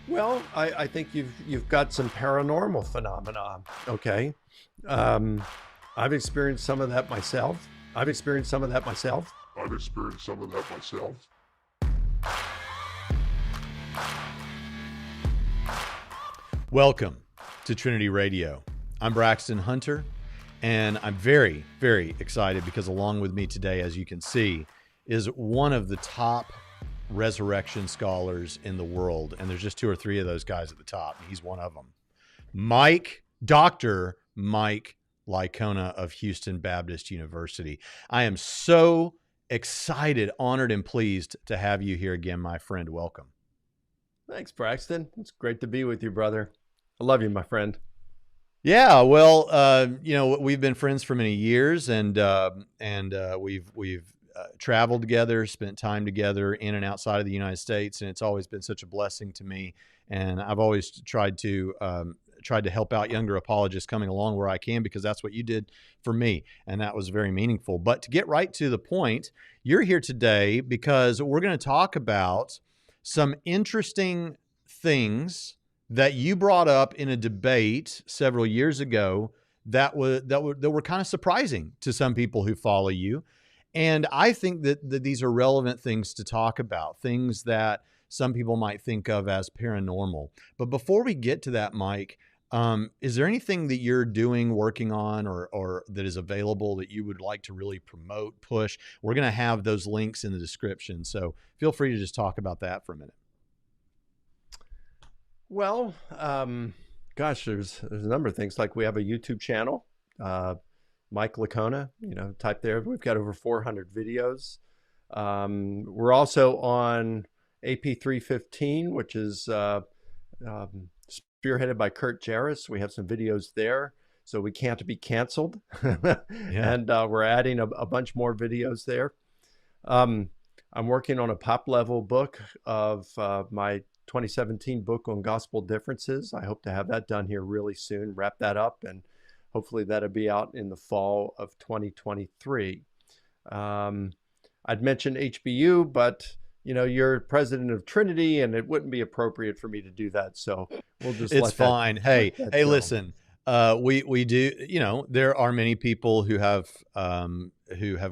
Well, I think you've got some paranormal phenomena. Okay, um, I've experienced some of that myself. I've experienced some of that myself. I've experienced some of that myself. Welcome to Trinity Radio. I'm Braxton Hunter, and I'm very, very excited because along with me today, as you can see, is one of the top resurrection scholars in the world. And there's just two or three of those guys at the top. And he's one of them. Dr. Mike Licona of Houston Baptist University. I am so excited, honored, and pleased to have you here again, my friend. Welcome. Thanks, Braxton. It's great to be with you, brother. I love you, my friend. Yeah, well, we've been friends for many years, and we've traveled together, spent time together in and outside of the United States, and it's always been such a blessing to me. And I've always tried to help out younger apologists coming along where I can, because that's what you did for me, and that was very meaningful. But to get right to the point, you're here today because we're going to talk about some interesting things that you brought up in a debate several years ago that were kind of surprising to some people who follow you. And I think that these are relevant things to talk about, things that some people might think of as paranormal. But before we get to that, Mike, is there anything that you're doing, working on, or that is available that you would like to really promote, push? We're going to have those links in the description, so feel free to just talk about that for a minute. Well, gosh, there's a number of things. Like we have a YouTube channel, Mike Licona. Type there. We've got over 400 videos. We're also on AP315, which is spearheaded by Kurt Jarris. We have some videos there, so we can't be canceled. Yeah. And we're adding a bunch more videos there. I'm working on a pop level book of my 2017 book on gospel differences. I hope to have that done here really soon, wrap that up, and hopefully that'll be out in the fall of 2023. I'd mentioned HBU, but you're president of Trinity, and it wouldn't be appropriate for me to do that. So we'll just It's fine. Hey, go. listen, we do, there are many people who have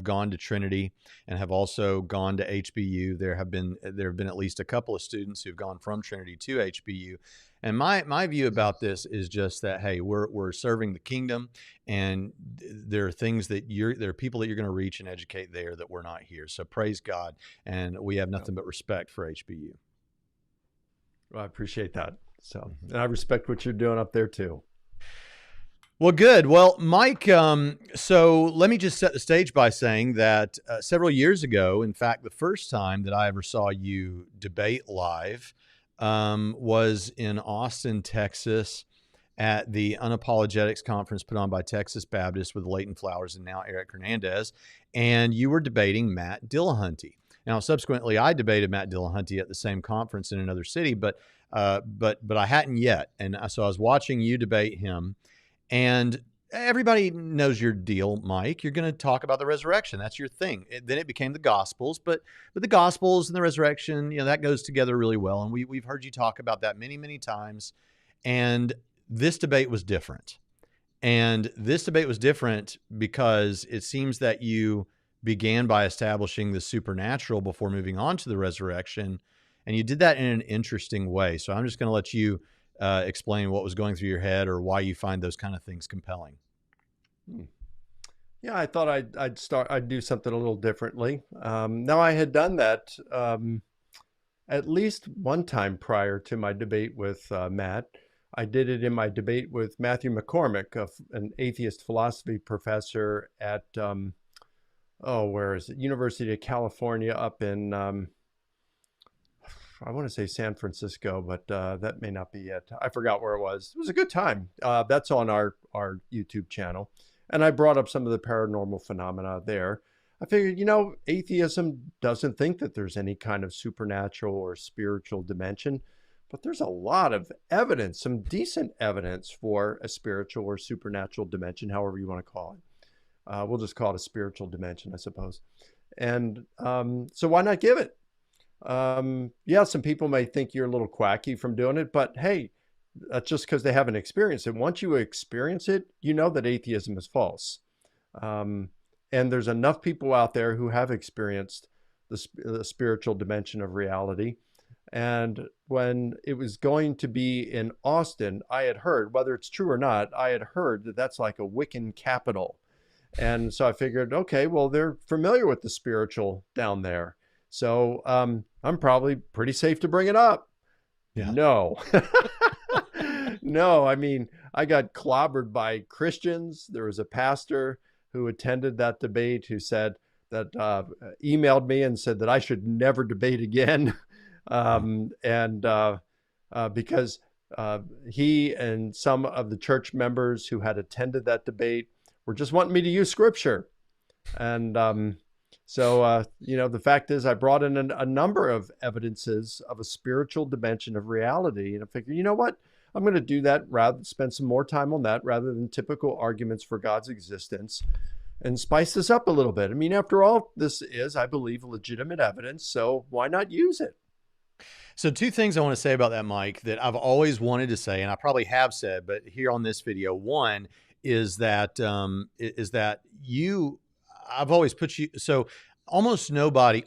gone to Trinity and have also gone to HBU. There have been at least a couple of students who've gone from Trinity to HBU. And my view about this is just that, hey, we're serving the kingdom, and there are things that there are people that you're going to reach and educate there that we're not here. So praise God. And we have nothing but respect for HBU. Well, I appreciate that. So, and I respect what you're doing up there too. Well, good. Well, Mike, so let me just set the stage by saying that several years ago, in fact, the first time that I ever saw you debate live was in Austin, Texas, at the Unapologetics Conference put on by Texas Baptist with Leighton Flowers and now Eric Hernandez, and you were debating Matt Dillahunty. Now, subsequently, I debated Matt Dillahunty at the same conference in another city, but I hadn't yet, and so I was watching you debate him. And everybody knows your deal, Mike. You're going to talk about the resurrection. That's your thing. Then it became the Gospels, but the Gospels and the resurrection, that goes together really well. And we've heard you talk about that many, many times. And this debate was different. And this debate was different because it seems that you began by establishing the supernatural before moving on to the resurrection. And you did that in an interesting way. So I'm just going to let you explain what was going through your head or why you find those kind of things compelling. Yeah, I thought I'd do something a little differently. Now I had done that at least one time prior to my debate with Matt. I did it in my debate with Matthew McCormick, an atheist philosophy professor at where is it? University of California up in I want to say San Francisco, but that may not be it. I forgot where it was. It was a good time. That's on our YouTube channel. And I brought up some of the paranormal phenomena there. I figured, atheism doesn't think that there's any kind of supernatural or spiritual dimension, but there's a lot of evidence, some decent evidence for a spiritual or supernatural dimension, however you want to call it. We'll just call it a spiritual dimension, I suppose. And so why not give it? Yeah, some people may think you're a little quacky from doing it, but hey, that's just because they haven't experienced it. Once you experience it, you know that atheism is false. Um, and there's enough people out there who have experienced the spiritual dimension of reality. And when it was going to be in Austin, I had heard, whether it's true or not, I had heard that that's like a Wiccan capital. And so I figured, okay, well, they're familiar with the spiritual down there. So I'm probably pretty safe to bring it up. Yeah. No. No, I mean, I got clobbered by Christians. There was a pastor who attended that debate who said that, emailed me and said that I should never debate again. Because he and some of the church members who had attended that debate were just wanting me to use scripture. And the fact is, I brought in a number of evidences of a spiritual dimension of reality. And I figured, you know what? I'm going to do that spend some more time on that rather than typical arguments for God's existence and spice this up a little bit. I mean, after all, this is, I believe, legitimate evidence. So why not use it? So two things I want to say about that, Mike, that I've always wanted to say, and I probably have said, but here on this video, one is that I've always put you, so almost nobody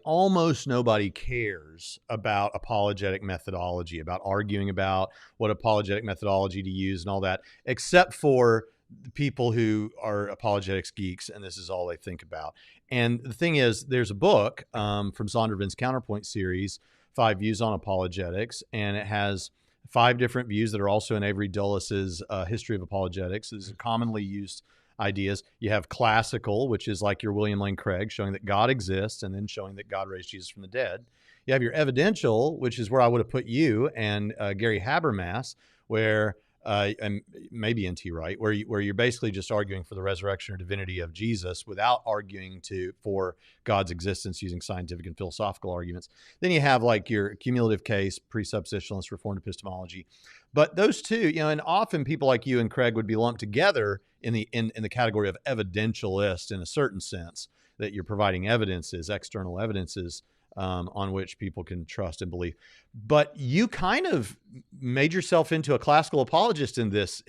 cares about apologetic methodology, about arguing about what apologetic methodology to use and all that, except for the people who are apologetics geeks, and this is all they think about. And the thing is, there's a book from Zondervan's Counterpoint series, 5 Views on Apologetics, and it has 5 different views that are also in Avery Dulles' History of Apologetics. These are commonly used ideas. You have classical, which is like your William Lane Craig, showing that God exists and then showing that God raised Jesus from the dead. You have your evidential, which is where I would have put you and Gary Habermas, where and maybe N.T. Wright, where you're basically just arguing for the resurrection or divinity of Jesus without arguing for God's existence using scientific and philosophical arguments. Then you have like your cumulative case, presuppositionalist, reformed epistemology. But those two, and often people like you and Craig would be lumped together in the category of evidentialist in a certain sense, that you're providing evidences, external evidences on which people can trust and believe. But you kind of made yourself into a classical apologist in this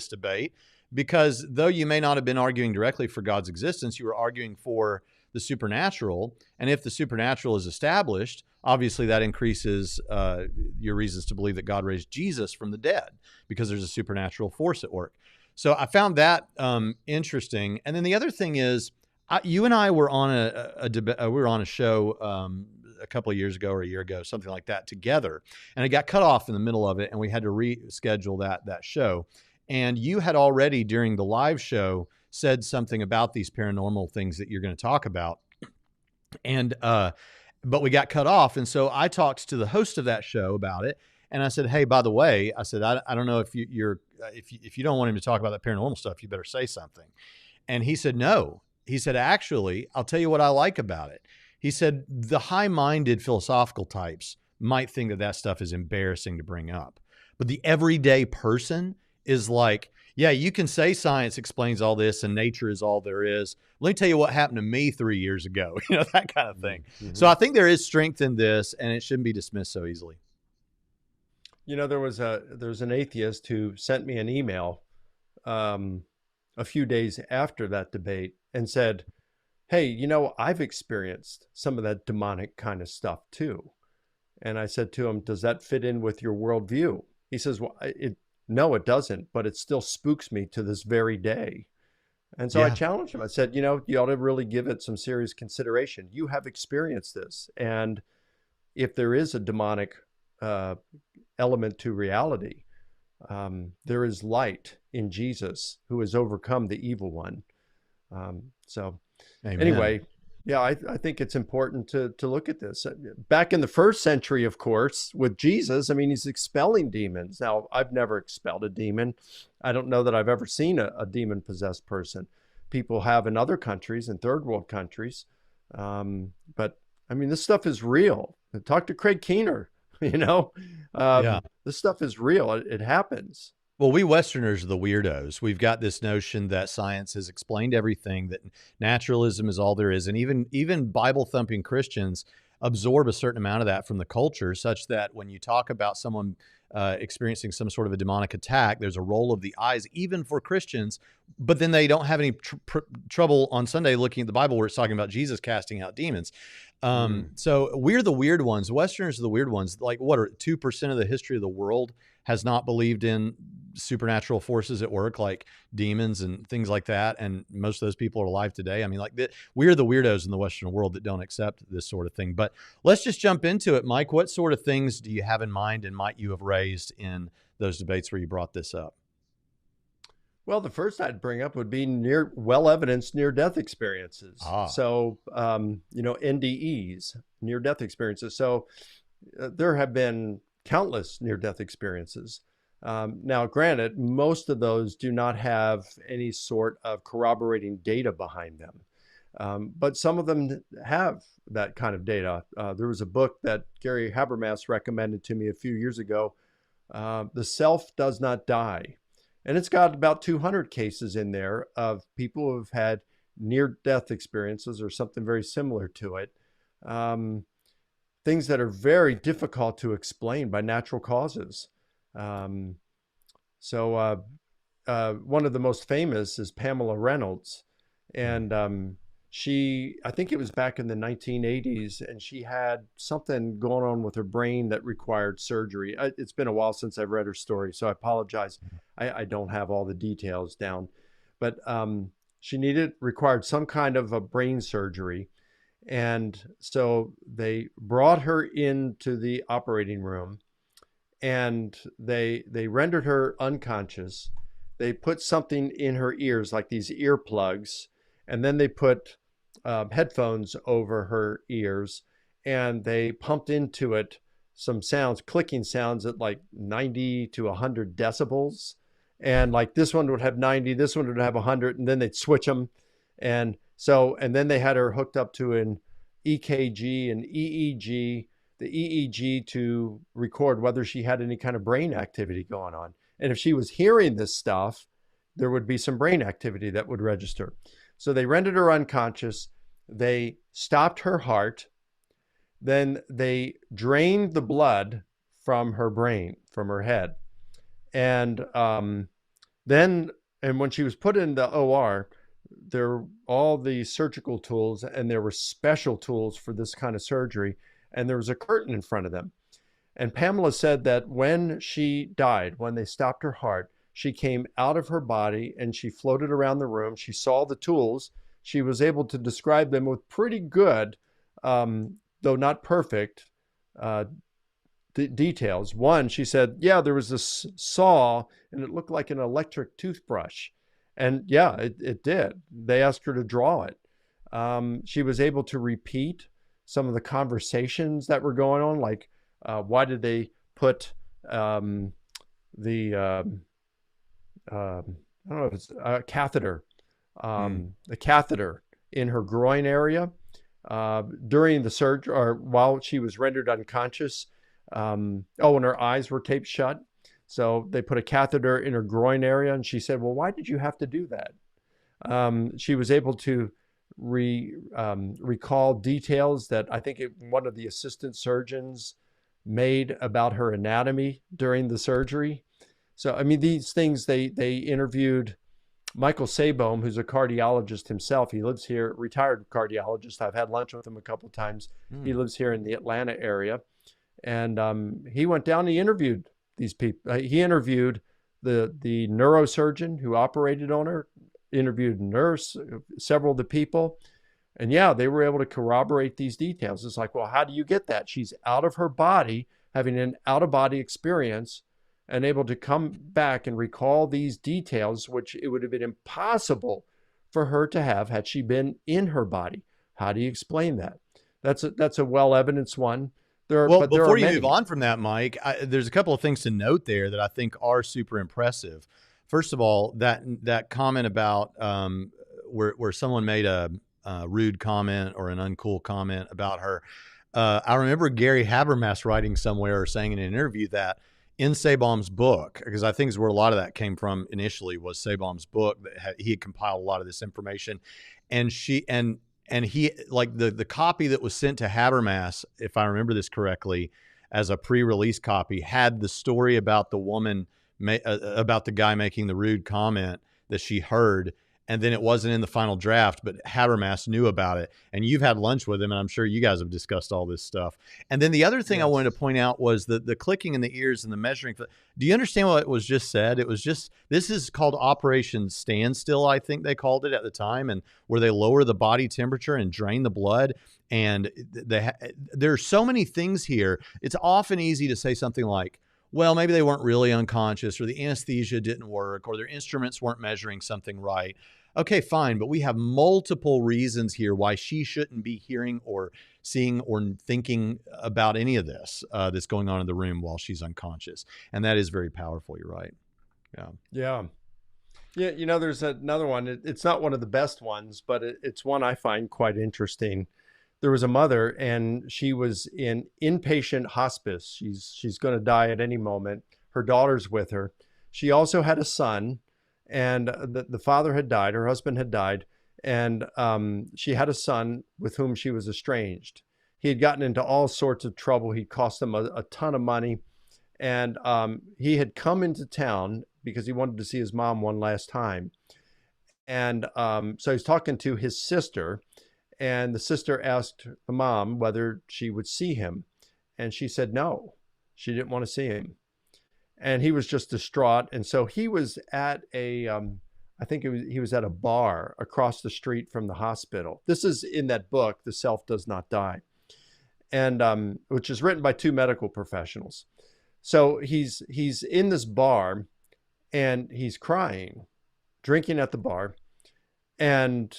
debate, because though you may not have been arguing directly for God's existence, you were arguing for the supernatural. And if the supernatural is established, obviously that increases your reasons to believe that God raised Jesus from the dead, because there's a supernatural force at work. So I found that interesting. And then the other thing is, you and I were on we were on a show a couple of years ago or a year ago, something like that, together, and it got cut off in the middle of it, and we had to reschedule that show. And you had already during the live show said something about these paranormal things that you're going to talk about, and but we got cut off, and so I talked to the host of that show about it, and I said, "Hey, by the way," I said, "I don't know if if you don't want him to talk about that paranormal stuff, you better say something." And he said, "No." He said, "Actually, I'll tell you what I like about it." He said, "The high-minded philosophical types might think that stuff is embarrassing to bring up. But the everyday person is like, yeah, you can say science explains all this and nature is all there is. Let me tell you what happened to me 3 years ago," that kind of thing. Mm-hmm. So I think there is strength in this, and it shouldn't be dismissed so easily. There's an atheist who sent me an email a few days after that debate and said, "Hey, I've experienced some of that demonic kind of stuff too." And I said to him, "Does that fit in with your worldview?" He says, "Well, no, it doesn't, but it still spooks me to this very day." And so I challenged him. I said, you ought to really give it some serious consideration. You have experienced this. And if there is a demonic element to reality, there is light in Jesus who has overcome the evil one. Amen. Anyway, yeah, I think it's important to look at this. Back in the first century, of course, with Jesus, I mean, he's expelling demons. Now, I've never expelled a demon. I don't know that I've ever seen a demon-possessed person. People have in other countries, in third world countries. But, I mean, this stuff is real. Talk to Craig Keener, This stuff is real. It happens. Well, we Westerners are the weirdos. We've got this notion that science has explained everything, that naturalism is all there is. And even Bible-thumping Christians absorb a certain amount of that from the culture, such that when you talk about someone experiencing some sort of a demonic attack, there's a roll of the eyes, even for Christians, but then they don't have any trouble on Sunday looking at the Bible where it's talking about Jesus casting out demons. So we're the weird ones. Westerners are the weird ones. Like, what are 2% of the history of the world has not believed in supernatural forces at work, like demons and things like that. And most of those people are alive today. I mean, like, we're the weirdos in the Western world that don't accept this sort of thing. But let's just jump into it. Mike, what sort of things do you have in mind and might you have raised in those debates where you brought this up? Well, the first I'd bring up would be well-evidenced near-death experiences. So, NDEs, near-death experiences. So there have been countless near-death experiences. Now, granted, most of those do not have any sort of corroborating data behind them. But some of them have that kind of data. There was a book that Gary Habermas recommended to me a few years ago, The Self Does Not Die. And it's got about 200 cases in there of people who have had near-death experiences or something very similar to it. Things that are very difficult to explain by natural causes. One of the most famous is Pamela Reynolds. And I think it was back in the 1980s, and she had something going on with her brain that required surgery. It's been a while since I've read her story, so I apologize. I don't have all the details down. But she required some kind of a brain surgery. And so they brought her into the operating room, and they rendered her unconscious. They put something in her ears, like these earplugs, and then they put headphones over her ears, and they pumped into it some sounds, clicking sounds at like 90 to 100 decibels. And like this one would have 90, this one would have 100, and then they'd switch them. And then they had her hooked up to an EKG and EEG, the EEG to record whether she had any kind of brain activity going on. And if she was hearing this stuff, there would be some brain activity that would register. So they rendered her unconscious. They stopped her heart. Then they drained the blood from her brain, from her head. And when she was put in the OR, there were all the surgical tools, and there were special tools for this kind of surgery. And there was a curtain in front of them. And Pamela said that when she died, when they stopped her heart, she came out of her body and she floated around the room. She saw the tools. She was able to describe them with pretty good, though not perfect, details. One, she said, yeah, there was this saw and it looked like an electric toothbrush. And yeah, it did. They asked her to draw it. She was able to repeat some of the conversations that were going on, like why did they put I don't know if it's a catheter, the catheter in her groin area during the surgery, or while she was rendered unconscious. And her eyes were taped shut. So they put a catheter in her groin area, and she said, well, why did you have to do that? She was able to recall details that I think one of the assistant surgeons made about her anatomy during the surgery. So, I mean, these things, they interviewed Michael Sabom, who's a cardiologist himself. He lives here, retired cardiologist. I've had lunch with him a couple of times. He lives here in the Atlanta area. And he went down and he interviewed these people. He interviewed the neurosurgeon who operated on her, interviewed nurse, several of the people. And yeah, they were able to corroborate these details. It's like, well, how do you get that? She's out of her body, having an out-of-body experience, and able to come back and recall these details, which it would have been impossible for her to have had she been in her body. How do you explain that? That's a well-evidenced one. Before you move on from that, Mike, there's a couple of things to note there that I think are super impressive. First of all, that comment about where someone made a rude comment or an uncool comment about her. I remember Gary Habermas writing somewhere or saying in an interview that in Sabom's book, because I think is where a lot of that came from initially, was Sabom's book, that he had compiled a lot of this information, and and he, like, the copy that was sent to Habermas, if I remember this correctly, as a pre-release copy, had the story about the woman, about the guy making the rude comment that she heard. And then it wasn't in the final draft, but Habermas knew about it. And you've had lunch with him, and I'm sure you guys have discussed all this stuff. And then the other thing I wanted to point out was the clicking in the ears and the measuring. Do you understand what was just said? It was just, this is called Operation Standstill, I think they called it at the time, and where they lower the body temperature and drain the blood. And there are so many things here. It's often easy to say something like, well, maybe they weren't really unconscious, or the anesthesia didn't work, or their instruments weren't measuring something right. Okay, fine. But we have multiple reasons here why she shouldn't be hearing or seeing or thinking about any of this that's going on in the room while she's unconscious. And that is very powerful. You're right. Yeah. Yeah. Yeah. You know, there's another one. It's not one of the best ones, but it's one I find quite interesting. There was a mother, and she was in inpatient hospice. She's going to die at any moment. Her daughter's with her. She also had a son, and the father had died. Her husband had died, and she had a son with whom she was estranged. He had gotten into all sorts of trouble. He'd cost them a ton of money, and he had come into town because he wanted to see his mom one last time. And so he's talking to his sister. And the sister asked the mom whether she would see him. And she said no, she didn't want to see him. And he was just distraught. And so he was at he was at a bar across the street from the hospital. This is in that book, The Self Does Not Die, and which is written by two medical professionals. So he's in this bar, and he's crying, drinking at the bar, and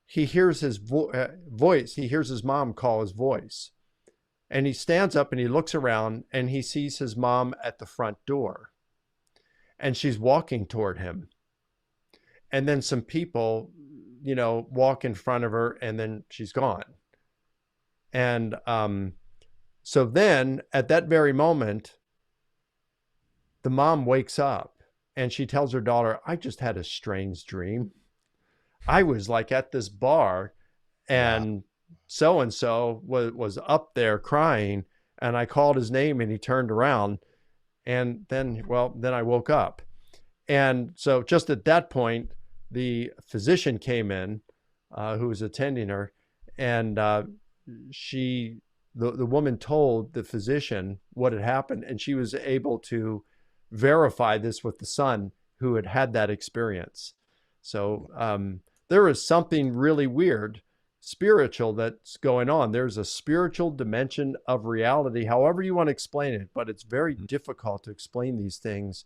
he hears his voice. He hears his mom call his voice. And he stands up and he looks around, and he sees his mom at the front door. And she's walking toward him. And then some people, walk in front of her, and then she's gone. And so then at that very moment, the mom wakes up and she tells her daughter, I just had a strange dream. I was like at this bar, and so-and-so was up there crying, and I called his name, and he turned around, and then I woke up. And so just at that point, the physician came in, who was attending her, and the woman told the physician what had happened, and she was able to verify this with the son who had that experience. So there is something really weird, spiritual, that's going on. There's a spiritual dimension of reality, however you want to explain it, but it's very difficult to explain these things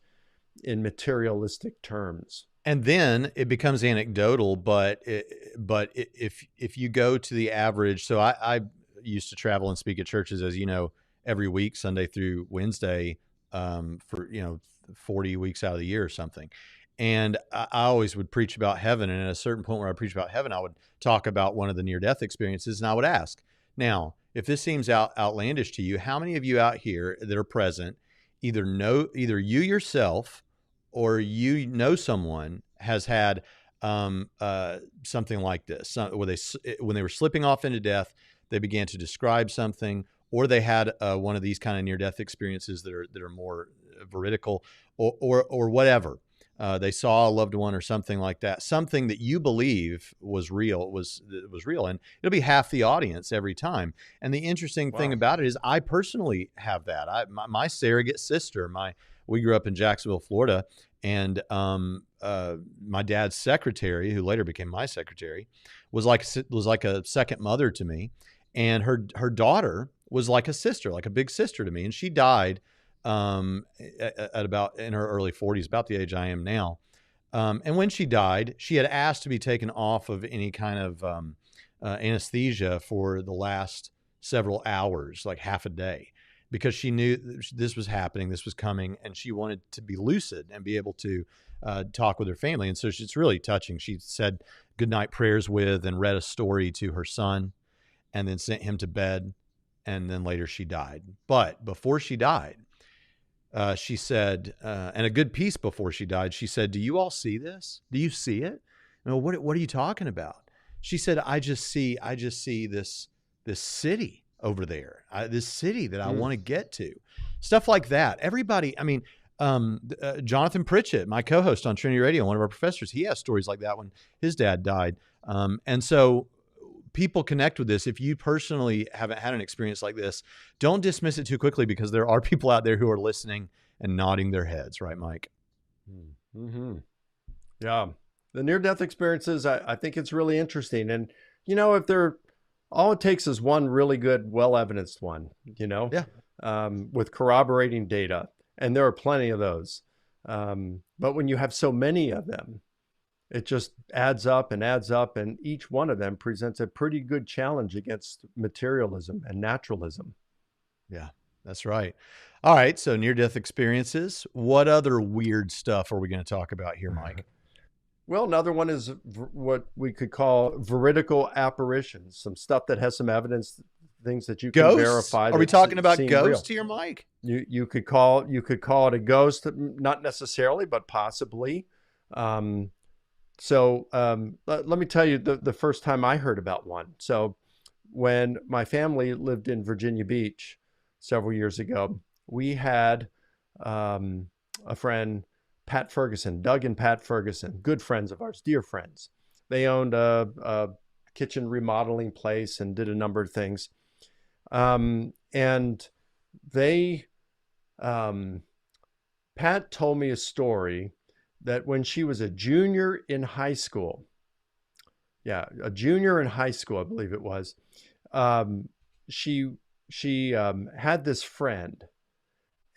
in materialistic terms. And then it becomes anecdotal, but if you go to the average, so I used to travel and speak at churches, as you know, every week, Sunday through Wednesday, for 40 weeks out of the year or something. And I always would preach about heaven. And at a certain point where I preached about heaven, I would talk about one of the near-death experiences. And I would ask, now, if this seems outlandish to you, how many of you out here that are present either you yourself or someone has had something like this, where when they were slipping off into death, they began to describe something, or they had one of these kind of near-death experiences that are more veridical, or whatever. They saw a loved one or something like that, something that you believe was real, was real. And it'll be half the audience every time. And the interesting thing about it is I personally have that. My surrogate sister, we grew up in Jacksonville, Florida, and my dad's secretary, who later became my secretary, was like a second mother to me. And her daughter was like a sister, like a big sister to me. And she died at about in her early 40s, about the age I am now. And when she died, she had asked to be taken off of any kind of anesthesia for the last several hours, like half a day, because she knew this was happening, this was coming, and she wanted to be lucid and be able to talk with her family. And so it's really touching. She said goodnight prayers with and read a story to her son, and then sent him to bed. And then later she died. But before she died, she said, and a good piece before she died, she said, "Do you all see this? Do you see it? What are you talking about?" She said, I just see this city over there, this city that I want to get to. Stuff like that. Everybody, I mean, Jonathan Pritchett, my co-host on Trinity Radio, one of our professors, he has stories like that when his dad died. And so people connect with this. If you personally haven't had an experience like this, don't dismiss it too quickly, because there are people out there who are listening and nodding their heads. Right, Mike? Mm-hmm. Yeah. The near-death experiences, I think it's really interesting. And, if all it takes is one really good, well-evidenced one, Yeah. With corroborating data. And there are plenty of those. But when you have so many of them, it just adds up, and each one of them presents a pretty good challenge against materialism and naturalism. Yeah, that's right. All right. So near-death experiences. What other weird stuff are we going to talk about here, Mike? Well, another one is what we could call veridical apparitions, some stuff that has some evidence, things that you can verify. Are we talking about ghosts real. here, Mike? You could call it a ghost, not necessarily, but possibly. So let me tell you the first time I heard about one. So when my family lived in Virginia Beach several years ago, we had a friend, Pat Ferguson, Doug and Pat Ferguson, good friends of ours, dear friends. They owned a kitchen remodeling place and did a number of things. And they, Pat told me a story that when she was a junior in high school, I believe it was, she had this friend,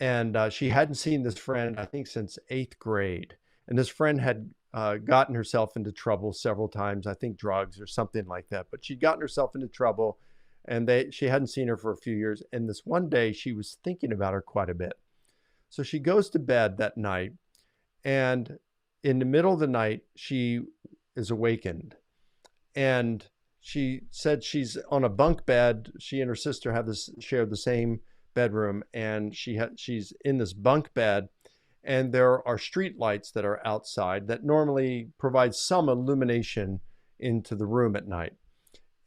and she hadn't seen this friend, I think, since 8th grade. And this friend had gotten herself into trouble several times, I think drugs or something like that. But she'd gotten herself into trouble, and she hadn't seen her for a few years. And this one day, she was thinking about her quite a bit. So she goes to bed that night, and in the middle of the night, she is awakened. And she said she's on a bunk bed. She and her sister share the same bedroom, and she's in this bunk bed, and there are street lights that are outside that normally provide some illumination into the room at night.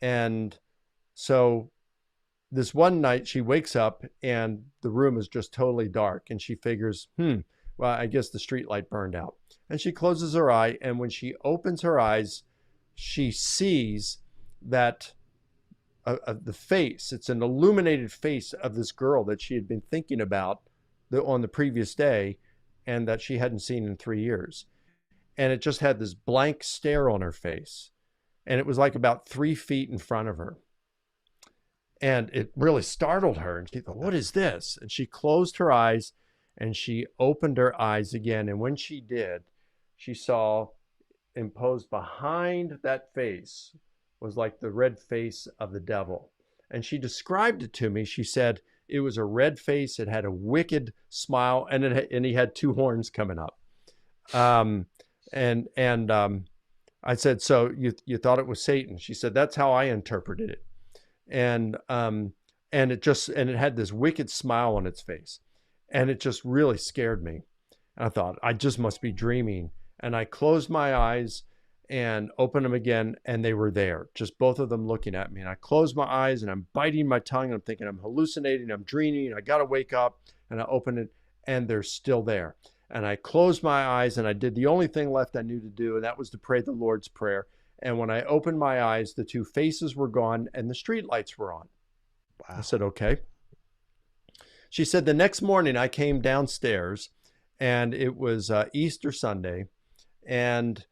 And so this one night she wakes up and the room is just totally dark, and she figures, well, I guess the street light burned out. And she closes her eye, and when she opens her eyes, she sees that the face, it's an illuminated face of this girl that she had been thinking about on the previous day, and that she hadn't seen in 3 years. And it just had this blank stare on her face. And it was like about 3 feet in front of her. And it really startled her. And she thought, what is this? And she closed her eyes, and she opened her eyes again. And when she did, she saw imposed behind that face was like the red face of the devil. And she described it to me. She said it was a red face. It had a wicked smile, and he had 2 horns coming up. I said, so you thought it was Satan? She said, that's how I interpreted it. And it had this wicked smile on its face, and it just really scared me. And I thought, I just must be dreaming. And I closed my eyes and opened them again, and they were there, just both of them looking at me. And I closed my eyes, and I'm biting my tongue, and I'm thinking I'm hallucinating, I'm dreaming, I got to wake up. And I opened it, and they're still there. And I closed my eyes, and I did the only thing left I knew to do, and that was to pray the Lord's Prayer. And when I opened my eyes, the 2 faces were gone, and the street lights were on. Wow. I said, okay. She said, the next morning I came downstairs, and it was Easter Sunday, and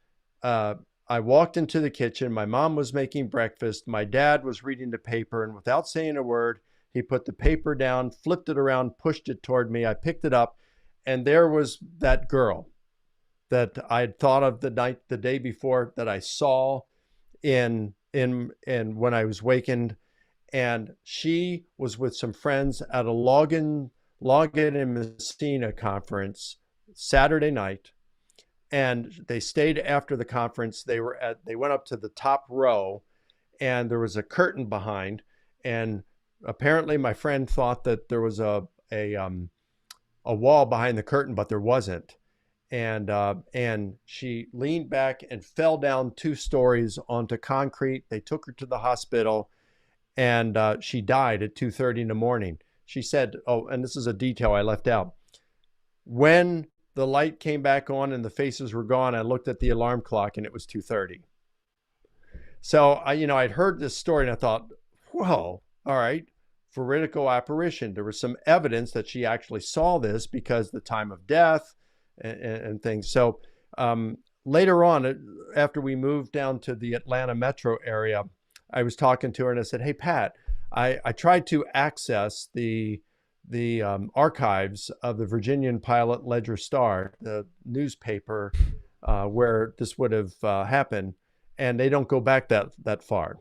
I walked into the kitchen. My mom was making breakfast. My dad was reading the paper, and without saying a word, he put the paper down, flipped it around, pushed it toward me. I picked it up, and there was that girl that I had thought of the day before, that I saw in when I was wakened. And she was with some friends at a Login and Messina conference Saturday night. And they stayed after the conference. They went up to the top row, and there was a curtain behind. And apparently my friend thought that there was a wall behind the curtain, but there wasn't. and she leaned back and fell down 2 stories onto concrete. They took her to the hospital, and she died at 2:30 in the morning. She said, "Oh, and this is a detail I left out. When the light came back on and the faces were gone, I looked at the alarm clock and it was 2:30." So I'd heard this story and I thought, whoa, all right, veridical apparition. There was some evidence that she actually saw this because the time of death and things. So later on, after we moved down to the Atlanta metro area, I was talking to her and I said, "Hey, Pat, I tried to access the archives of the Virginian Pilot Ledger Star, the newspaper where this would have happened, and they don't go back that far.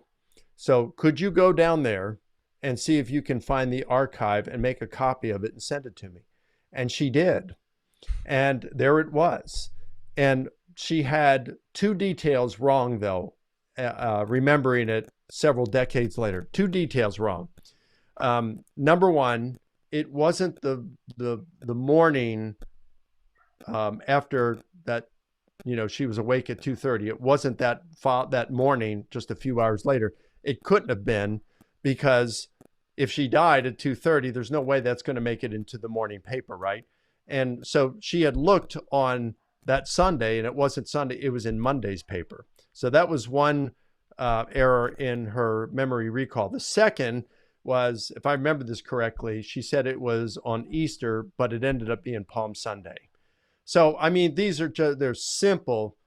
So could you go down there and see if you can find the archive and make a copy of it and send it to me?" And she did. And there it was. And she had 2 details wrong, though, remembering it several decades later. 2 details wrong. Number one, it wasn't the morning after that, she was awake at 2:30. It wasn't that morning, just a few hours later. It couldn't have been, because if she died at 2:30, there's no way that's going to make it into the morning paper, right? And so she had looked on that Sunday, and it wasn't Sunday, it was in Monday's paper. So that was one error in her memory recall. The second was, if I remember this correctly, she said it was on Easter, but it ended up being Palm Sunday. So, I mean, they're simple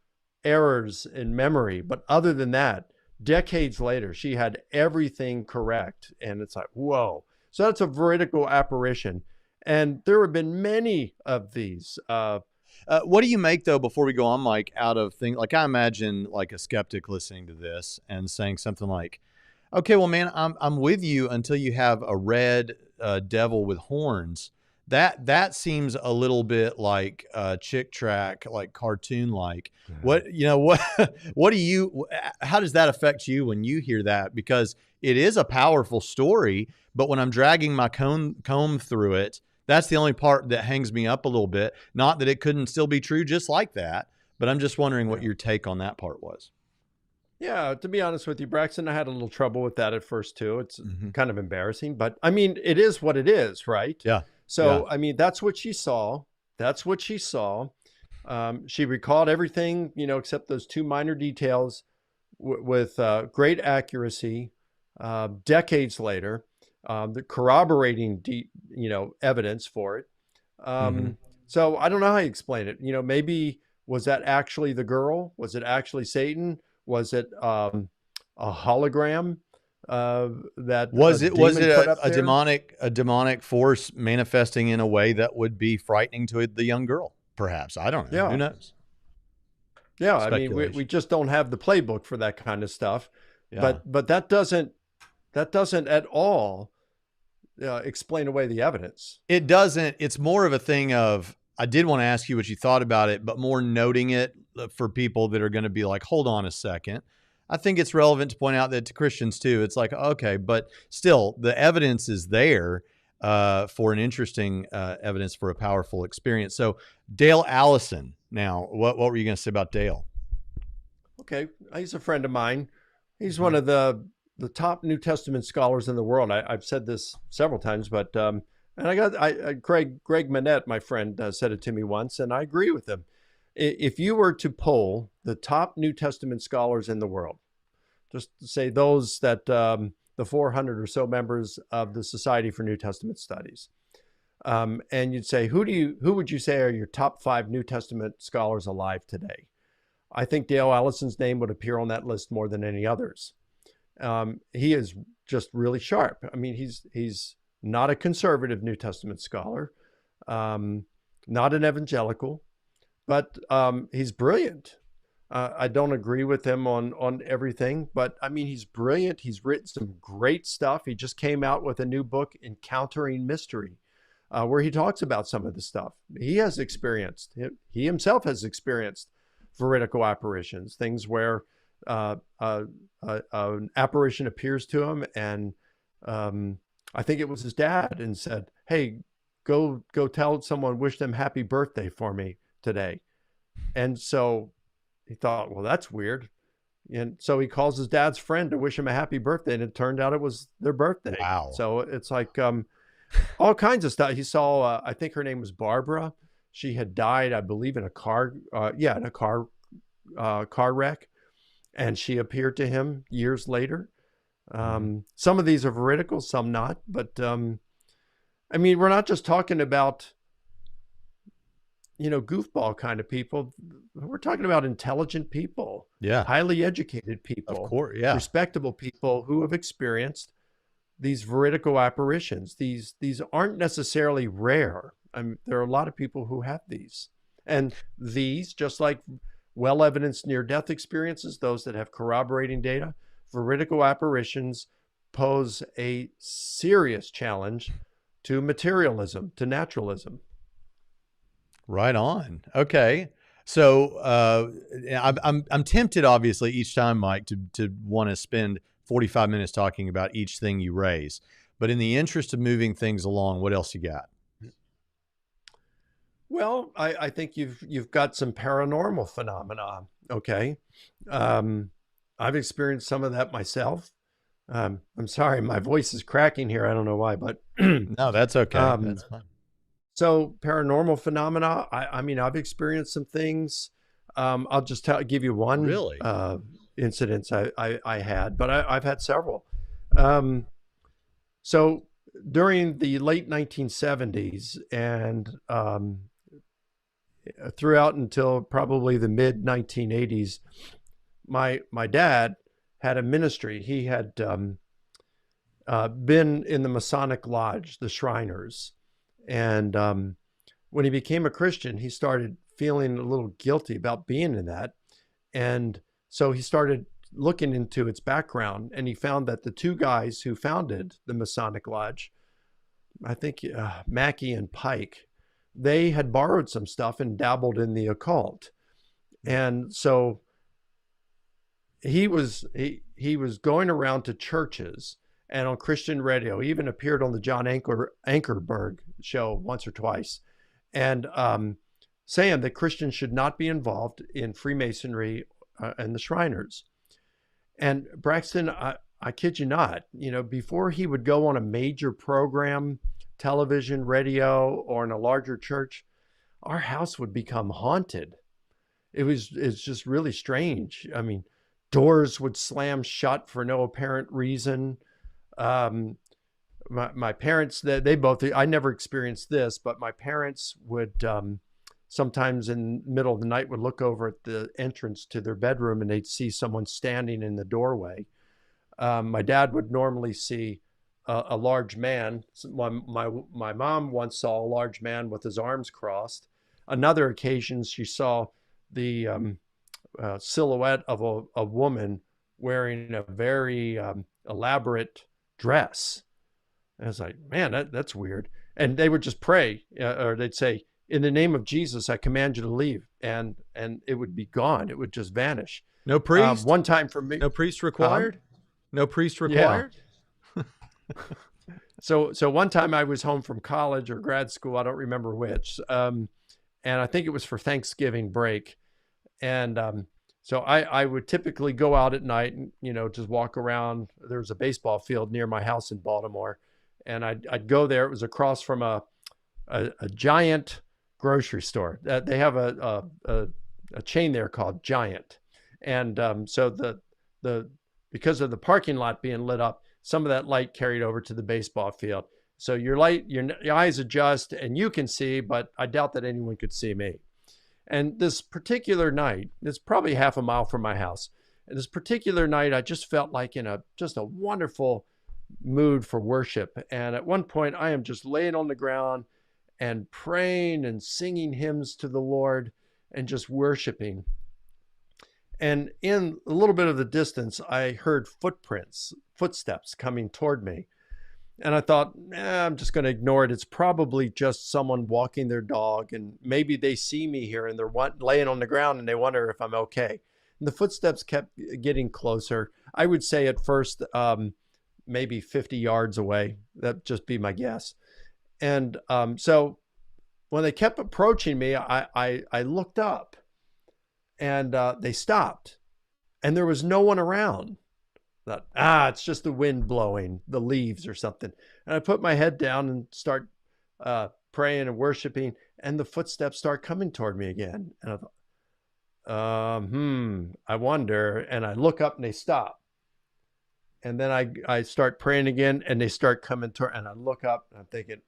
errors in memory, but other than that, decades later, she had everything correct. And it's like, whoa. So that's a veridical apparition. And there have been many of these. What do you make, though, before we go on, Mike, out of things like, I imagine like a skeptic listening to this and saying something like, "Okay, well, man, I'm with you until you have a red devil with horns." That seems a little bit like Chick Track, like cartoon like. What what do you? How does that affect you when you hear that? Because it is a powerful story, but when I'm dragging my comb through it, that's the only part that hangs me up a little bit. Not that it couldn't still be true just like that, but I'm just wondering what your take on that part was. Yeah, to be honest with you, Braxton, I had a little trouble with that at first too. It's kind of embarrassing, but I mean, it is what it is, right? Yeah. So, I mean, that's what she saw. That's what she saw. She recalled everything, except those 2 minor details with great accuracy. Decades later, the corroborating, evidence for it. So I don't know how you explain it. Maybe, was that actually the girl? Was it actually Satan? Was it a hologram? That was it a demonic force manifesting in a way that would be frightening to the young girl? Perhaps, I don't know. Yeah. Who knows? Yeah, I mean, we just don't have the playbook for that kind of stuff. Yeah. But that doesn't at all explain away the evidence. It doesn't. It's more of a thing of, I did want to ask you what you thought about it, but more noting it for people that are going to be like, hold on a second. I think it's relevant to point out that to Christians too, it's like, okay, but still the evidence is there for an interesting evidence for a powerful experience. So Dale Allison, now, what were you going to say about Dale? Okay. He's a friend of mine. He's one of the top New Testament scholars in the world. I've said this several times, but, and Greg Manette, my friend, said it to me once, and I agree with him. If you were to poll the top New Testament scholars in the world, just say those that the 400 or so members of the Society for New Testament Studies, and you'd say, who would you say are your top 5 New Testament scholars alive today? I think Dale Allison's name would appear on that list more than any others. He is just really sharp. I mean, he's not a conservative New Testament scholar, not an evangelical, but he's brilliant. I don't agree with him on everything, but I mean, he's brilliant. He's written some great stuff. He just came out with a new book, Encountering Mystery, where he talks about some of the stuff he has experienced. He himself has experienced veridical apparitions, things where an apparition appears to him, and I think it was his dad, and said, "Hey, go tell someone, wish them happy birthday for me today." And so he thought, well, that's weird. And so he calls his dad's friend to wish him a happy birthday, and it turned out it was their birthday. Wow. So it's like all kinds of stuff. He saw, I think her name was Barbara. She had died, I believe, in a car, in a car wreck, and she appeared to him years later. Some of these are veridical, some not. But I mean, we're not just talking about, goofball kind of people. We're talking about intelligent people, Yeah. highly educated people, Of course. Yeah. respectable people who have experienced these veridical apparitions. These aren't necessarily rare. I mean, there are a lot of people who have these. And these, just like well evidenced near death experiences, those that have corroborating data, veridical apparitions pose a serious challenge to materialism, to naturalism. Right on. Okay. So I'm tempted, obviously, each time, Mike, to want to spend 45 minutes talking about each thing you raise. But in the interest of moving things along, what else you got? Well, I think you've got some paranormal phenomena. Okay. I've experienced some of that myself. I'm sorry, my voice is cracking here. I don't know why, but No, that's okay. That's fine. so paranormal phenomena. I mean, I've experienced some things. I'll just give you one Really? incident I had, but I've had several. So during the late 1970s and throughout until probably the mid 1980s, my dad had a ministry. He had been in the Masonic Lodge, the Shriners, and when he became a Christian, he started feeling a little guilty about being in that, and so he started looking into its background, and he found that the two guys who founded the Masonic Lodge, I think Mackey and Pike, they had borrowed some stuff and dabbled in the occult, and so he was going around to churches and on Christian radio. He even appeared on the John Ankerberg show once or twice, and saying that Christians should not be involved in Freemasonry and the Shriners. And Braxton, I kid you not, before he would go on a major program, television, radio, or in a larger church, our house would become haunted. It's just really strange. I mean, doors would slam shut for no apparent reason. My parents, they both, I never experienced this, but my parents would sometimes in the middle of the night would look over at the entrance to their bedroom and they'd see someone standing in the doorway. My dad would normally see a large man. My mom once saw a large man with his arms crossed. Another occasion, she saw the silhouette of a woman wearing a very elaborate dress. And I was like, man, that's weird. And they would just pray, or they'd say, "In the name of Jesus, I command you to leave," and it would be gone. It would just vanish. No priest? One time for me, No priest required? No priest required? Yeah. So one time I was home from college or grad school, I don't remember which, and I think it was for Thanksgiving break. And so I would typically go out at night and, just walk around. There was a baseball field near my house in Baltimore, and I'd go there. It was across from a giant grocery store. They have a chain there called Giant. And so because of the parking lot being lit up, some of that light carried over to the baseball field. So your eyes adjust and you can see, but I doubt that anyone could see me. And this particular night, it's probably half a mile from my house. And this particular night, I just felt like in just a wonderful mood for worship. And at one point, I am just laying on the ground and praying and singing hymns to the Lord and just worshiping. And in a little bit of the distance, I heard footsteps coming toward me. And I thought, I'm just going to ignore it. It's probably just someone walking their dog, and maybe they see me here and they're laying on the ground and they wonder if I'm okay. And the footsteps kept getting closer. I would say at first, maybe 50 yards away. That'd just be my guess. And so when they kept approaching me, I looked up, and they stopped, and there was no one around. Thought, it's just the wind blowing the leaves or something. And I put my head down and start praying and worshiping, and the footsteps start coming toward me again. And I thought, I wonder. And I look up and they stop. And then I start praying again, and they start coming toward, and I look up and I'm thinking,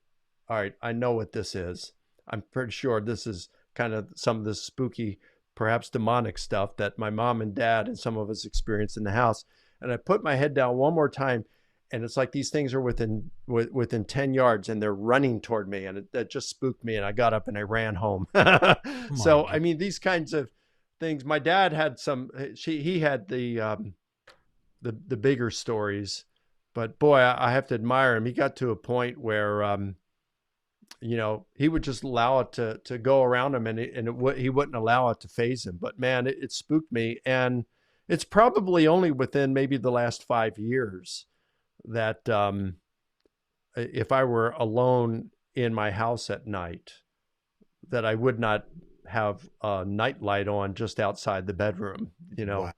all right, I know what this is. I'm pretty sure this is kind of some of this spooky, perhaps demonic stuff that my mom and dad and some of us experienced in the house. And I put my head down one more time, and it's like these things are within 10 yards, and they're running toward me, and that just spooked me, and I got up and I ran home. So, I mean, these kinds of things. My dad had he had the bigger stories, but boy, I have to admire him. He got to a point where, he would just allow it to go around him, and he wouldn't allow it to phase him. But man, it spooked me. And it's probably only within maybe the last 5 years that if I were alone in my house at night, that I would not have a night light on just outside the bedroom, wow.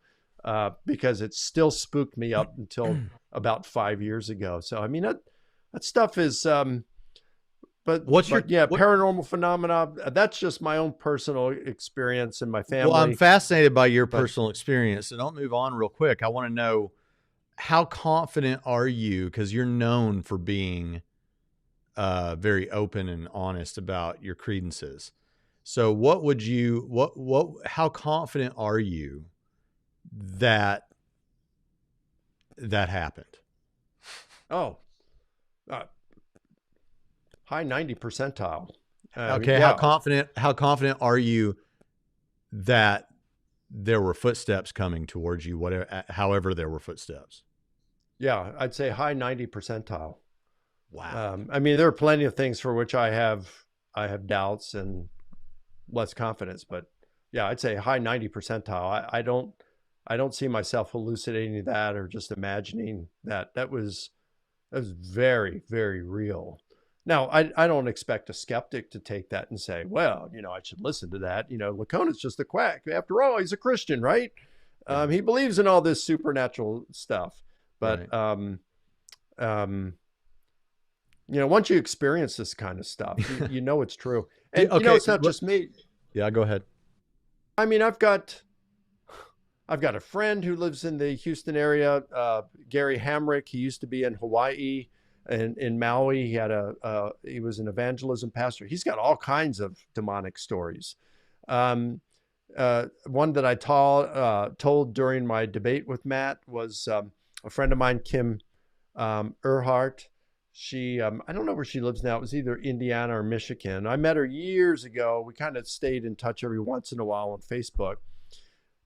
Because it still spooked me up until about 5 years ago. So, I mean, that stuff is, paranormal phenomena, that's just my own personal experience and my family. Well, I'm fascinated by your personal experience. So don't move on real quick. I want to know, how confident are you? Because you're known for being very open and honest about your credences. So how confident are you that happened? Oh, high 90 percentile. Okay. Yeah. How confident are you that there were footsteps coming towards you, however there were footsteps? Yeah, I'd say high 90 percentile. Wow. I mean, there are plenty of things for which I have doubts and less confidence, but yeah, I'd say high 90 percentile. I don't see myself hallucinating that or just imagining that. That was very, very real. Now, I don't expect a skeptic to take that and say, well, I should listen to that. Lakona's just a quack. After all, he's a Christian, right? Yeah. He believes in all this supernatural stuff. But, right. Once you experience this kind of stuff, you know it's true. And, okay. It's not just me. Yeah, go ahead. I mean, I've got a friend who lives in the Houston area, Gary Hamrick. He used to be in Hawaii. In Maui, he was an evangelism pastor. He's got all kinds of demonic stories. One that I told during my debate with Matt was a friend of mine, Kim Earhart. She, I don't know where she lives now. It was either Indiana or Michigan. I met her years ago. We kind of stayed in touch every once in a while on Facebook.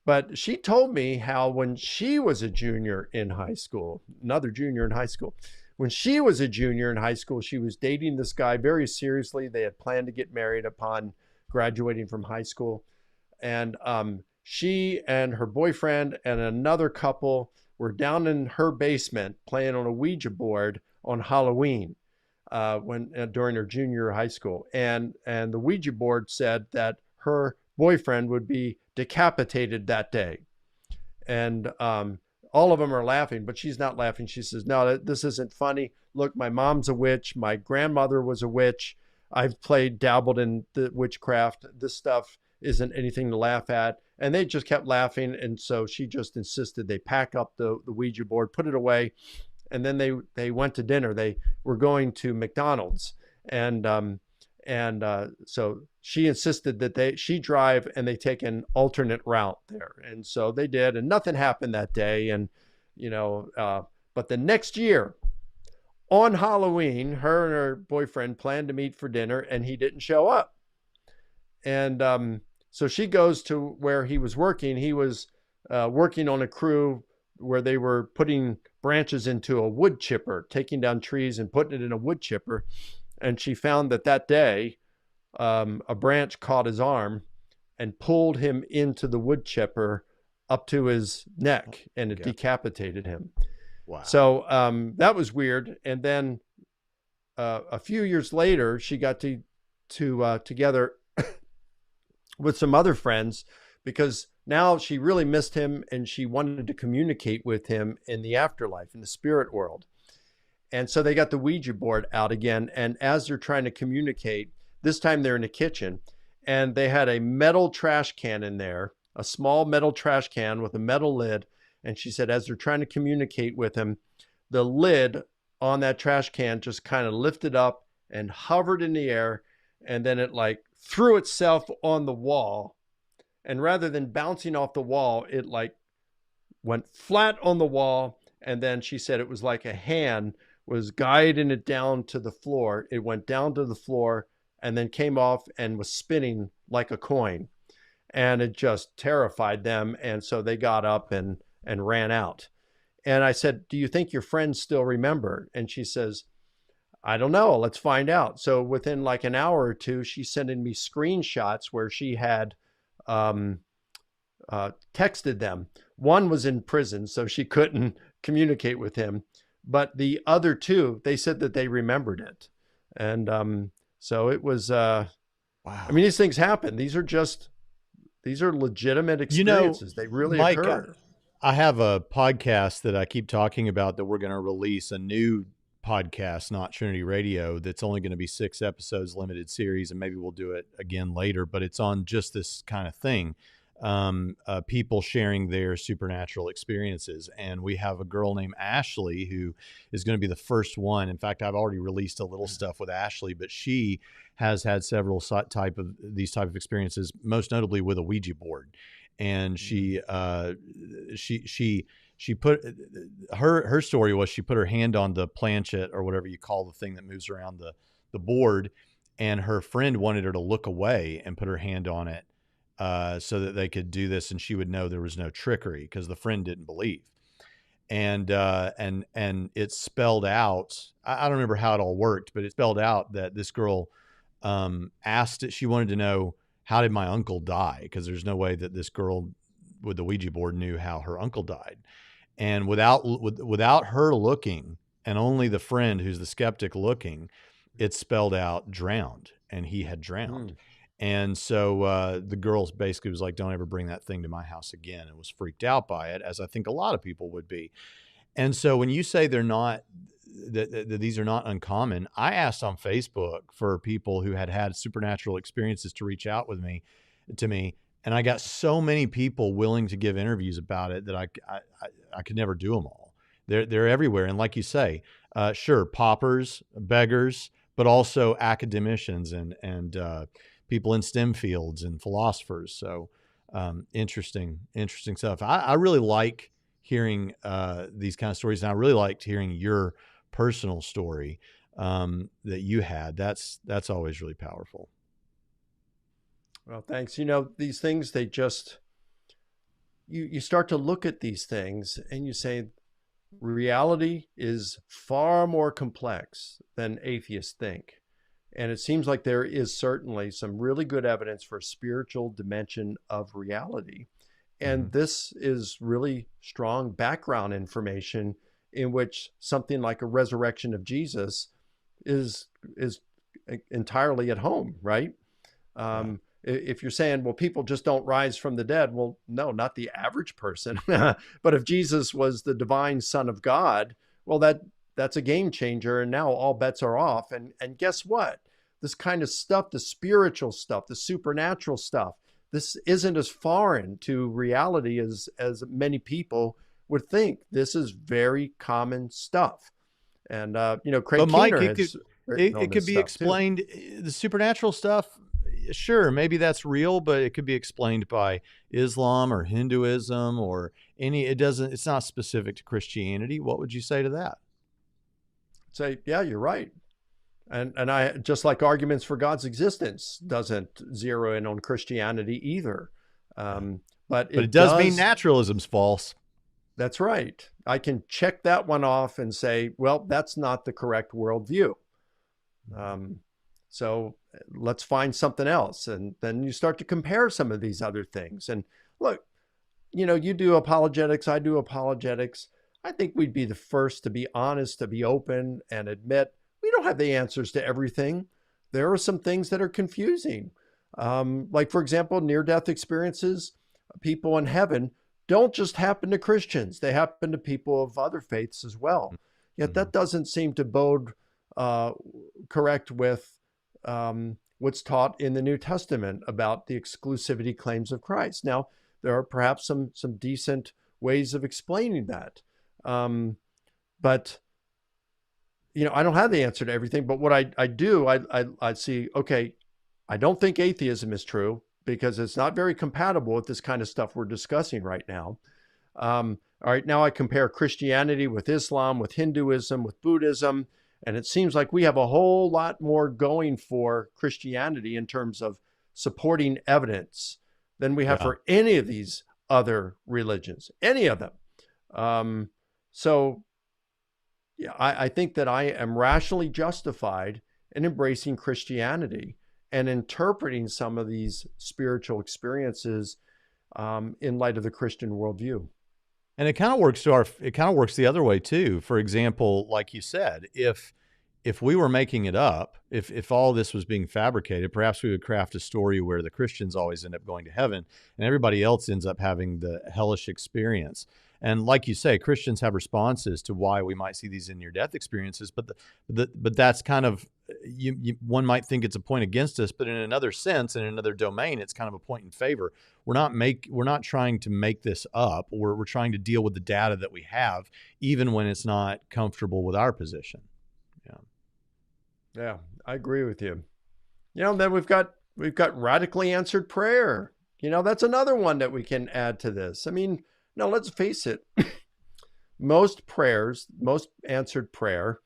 But she told me how when she was a junior in high school, another junior in high school, when she was a junior in high school, she was dating this guy very seriously. They had planned to get married upon graduating from high school. And she and her boyfriend and another couple were down in her basement playing on a Ouija board on Halloween during her junior high school. And the Ouija board said that her boyfriend would be decapitated that day. And all of them are laughing, but she's not laughing. She says, no, this isn't funny. Look, my mom's a witch. My grandmother was a witch. I've dabbled in the witchcraft. This stuff isn't anything to laugh at. And they just kept laughing. And so she just insisted they pack up the Ouija board, put it away. And then they went to dinner. They were going to McDonald's. And so she insisted that she drive and they take an alternate route there. And so they did, and nothing happened that day. And, but the next year on Halloween, her and her boyfriend planned to meet for dinner and he didn't show up. And so she goes to where he was working. He was working on a crew where they were putting branches into a wood chipper, taking down trees and putting it in a wood chipper. And she found that day, a branch caught his arm and pulled him into the wood chipper up to his neck, and it decapitated him. Wow. So that was weird. And then a few years later, she got together with some other friends, because now she really missed him and she wanted to communicate with him in the afterlife, in the spirit world. And so they got the Ouija board out again. And as they're trying to communicate, this time they're in the kitchen and they had a metal trash can in there, a small metal trash can with a metal lid. And she said, as they're trying to communicate with him, the lid on that trash can just kind of lifted up and hovered in the air. And then it like threw itself on the wall. And rather than bouncing off the wall, it like went flat on the wall. And then she said it was like a hand was guiding it down to the floor. It went down to the floor and then came off and was spinning like a coin. And it just terrified them. And so they got up and ran out. And I said, do you think your friends still remember? And she says, I don't know. Let's find out. So within like an hour or two, she's sending me screenshots where she had texted them. One was in prison, so she couldn't communicate with him. But the other two, they said that they remembered it. And so it was, wow. I mean, these things happen. These are legitimate experiences. They really Mike, occur. I have a podcast that I keep talking about that we're going to release, a new podcast, Not Trinity Radio, that's only going to be 6 episodes, limited series, and maybe we'll do it again later, but it's on just this kind of thing. People sharing their supernatural experiences. And we have a girl named Ashley who is going to be the first one. In fact, I've already released a little stuff with Ashley, but she has had several type of experiences, most notably with a Ouija board. And she put her story was she put her hand on the planchet or whatever you call the thing that moves around the board, and her friend wanted her to look away and put her hand on it so that they could do this and she would know there was no trickery because the friend didn't believe. And it spelled out, I don't remember how it all worked, but it spelled out that this girl asked it. She wanted to know, how did my uncle die? Because there's no way that this girl with the Ouija board knew how her uncle died. And without her looking, and only the friend who's the skeptic looking, it spelled out drowned, and he had drowned. And so the girl basically was like, don't ever bring that thing to my house again, and was freaked out by it, as I think a lot of people would be. And so when you say they're not, that these are not uncommon, I asked on Facebook for people who had supernatural experiences to reach out to me. And I got so many people willing to give interviews about it that I could never do them all. They're everywhere. And like you say, sure, paupers, beggars, but also academicians and people in STEM fields and philosophers. So interesting stuff. I really like hearing these kind of stories. And I really liked hearing your personal story that you had. That's always really powerful. Well, thanks. You know, these things, they just, you start to look at these things and you say, reality is far more complex than atheists think. And it seems like there is certainly some really good evidence for a spiritual dimension of reality. And this is really strong background information in which something like a resurrection of Jesus is entirely at home, right? If you're saying, well, people just don't rise from the dead, well, no, not the average person. But if Jesus was the divine Son of God, well, that's a game changer. And now all bets are off. And guess what? This kind of stuff, the spiritual stuff, the supernatural stuff, this isn't as foreign to reality as many people would think. This is very common stuff. And, Craig Keener it could be explained, too. The supernatural stuff, sure, maybe that's real, but it could be explained by Islam or Hinduism or it's not specific to Christianity. What would you say to that? Say, yeah, you're right. And I, just like arguments for God's existence doesn't zero in on Christianity either. But it does mean naturalism's false. That's right. I can check that one off and say, well, that's not the correct worldview. So let's find something else. And then you start to compare some of these other things. And look, you do apologetics, I do apologetics. I think we'd be the first to be honest, to be open and admit we don't have the answers to everything. There are some things that are confusing. Like, for example, near-death experiences. people in heaven don't just happen to Christians. They happen to people of other faiths as well. Yet that doesn't seem to bode correct with what's taught in the New Testament about the exclusivity claims of Christ. Now, there are perhaps some decent ways of explaining that. But, I don't have the answer to everything. But what I do, I see, okay, I don't think atheism is true because it's not very compatible with this kind of stuff we're discussing right now. All right, now I compare Christianity with Islam, with Hinduism, with Buddhism, and it seems like we have a whole lot more going for Christianity in terms of supporting evidence than we have for any of these other religions, any of them. So yeah, I think that I am rationally justified in embracing Christianity and interpreting some of these spiritual experiences in light of the Christian worldview. And it kind of works the other way too. For example, like you said, if we were making it up, if all this was being fabricated, perhaps we would craft a story where the Christians always end up going to heaven and everybody else ends up having the hellish experience. And like you say, Christians have responses to why we might see these in near-death experiences, but that's kind of one might think it's a point against us, but in another sense, in another domain, it's kind of a point in favor. We're not trying to make this up. We're trying to deal with the data that we have, even when it's not comfortable with our position. Yeah, I agree with you. Then we've got radically answered prayer. That's another one that we can add to this. I mean, no, let's face it. Most answered prayer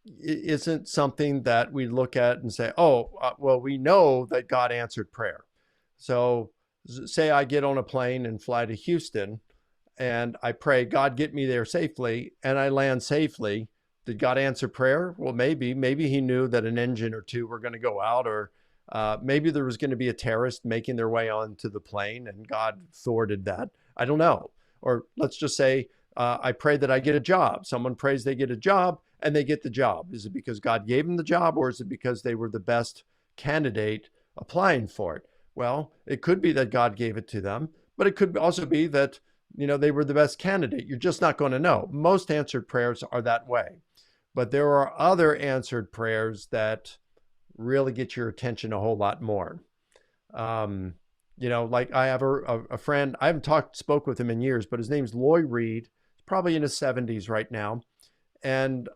isn't something that we look at and say, well, we know that God answered prayer. So say I get on a plane and fly to Houston and I pray, God, get me there safely, and I land safely. Did God answer prayer? Well, maybe he knew that an engine or two were going to go out, or maybe there was going to be a terrorist making their way onto the plane and God thwarted that. I don't know. Or let's just say I pray that I get a job. Someone prays they get a job and they get the job. Is it because God gave them the job, or is it because they were the best candidate applying for it? Well, it could be that God gave it to them, but it could also be that, they were the best candidate. You're just not going to know. Most answered prayers are that way. But there are other answered prayers that really get your attention a whole lot more. Like I have a friend, I haven't spoke with him in years, but his name's Loy Reed. He's probably in his 70s right now. And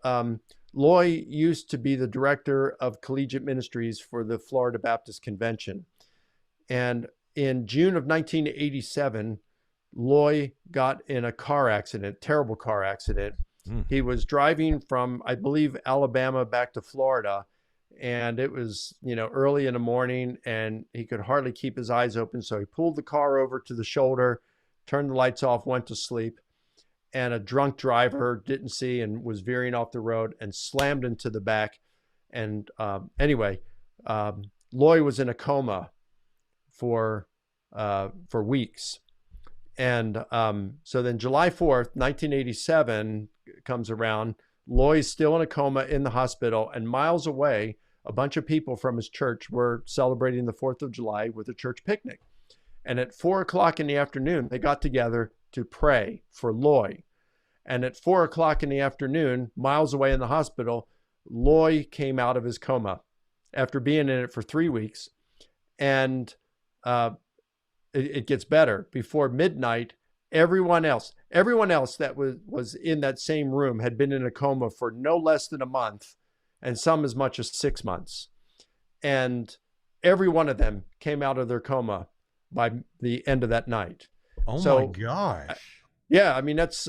Loy used to be the director of collegiate ministries for the Florida Baptist Convention. And in June of 1987, Loy got in a terrible car accident. He was driving from, I believe, Alabama back to Florida, and it was, early in the morning, and he could hardly keep his eyes open. So he pulled the car over to the shoulder, turned the lights off, went to sleep, and a drunk driver didn't see and was veering off the road and slammed into the back. And anyway, Loy was in a coma for weeks. And so then July 4th, 1987 comes around. Loy's still in a coma in the hospital, and miles away, a bunch of people from his church were celebrating the 4th of July with a church picnic. And at 4:00 in the afternoon, they got together to pray for Loy. And at 4:00 in the afternoon, miles away in the hospital, Loy came out of his coma after being in it for 3 weeks. And it gets better. Before midnight, everyone else that was in that same room had been in a coma for no less than a month, and some as much as 6 months. And every one of them came out of their coma by the end of that night. Oh my gosh. Yeah, I mean, that's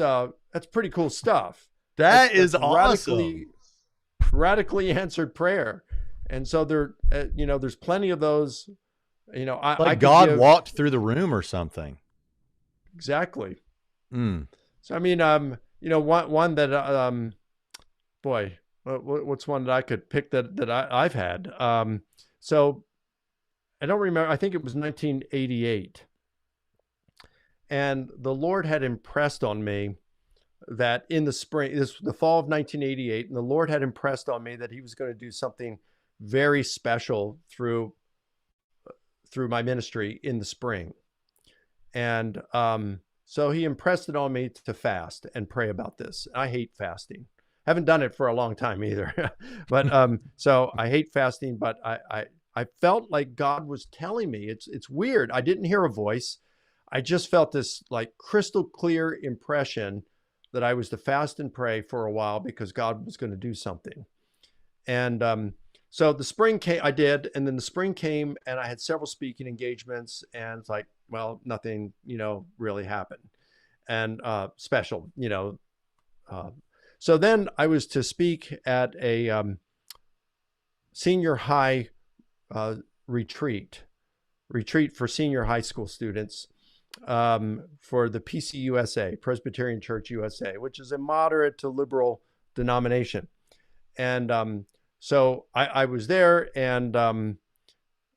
pretty cool stuff. That's awesome. Radically answered prayer. And so there's plenty of those. God walked through the room or something. Exactly. So I mean, one that boy, what's one that I could pick that I've had? So I don't remember. I think it was 1988, and the Lord had impressed on me that in the spring, the fall of 1988, and the Lord had impressed on me that He was going to do something very special through through my ministry in the spring. And so he impressed it on me to fast and pray about this. I hate fasting. Haven't done it for a long time either. But so I hate fasting, but I felt like God was telling me. It's weird. I didn't hear a voice. I just felt this like crystal clear impression that I was to fast and pray for a while because God was going to do something. And so the spring came, I did, and then the spring came and I had several speaking engagements, and it's like, well, nothing, really happened and special, So then I was to speak at a senior high retreat for senior high school students for the PCUSA, Presbyterian Church USA, which is a moderate to liberal denomination. And so I was there, and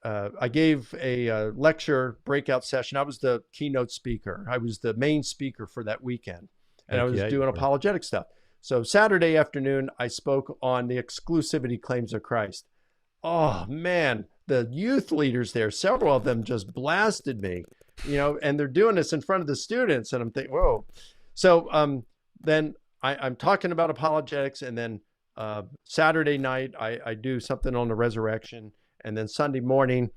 I gave a lecture breakout session. I was the keynote speaker. I was the main speaker for that weekend, and I was doing apologetic stuff. So Saturday afternoon, I spoke on the exclusivity claims of Christ. Oh man, the youth leaders there, several of them just blasted me, and they're doing this in front of the students. And I'm thinking, whoa. So then I'm talking about apologetics, and then Saturday night, I do something on the resurrection. And then Sunday morning,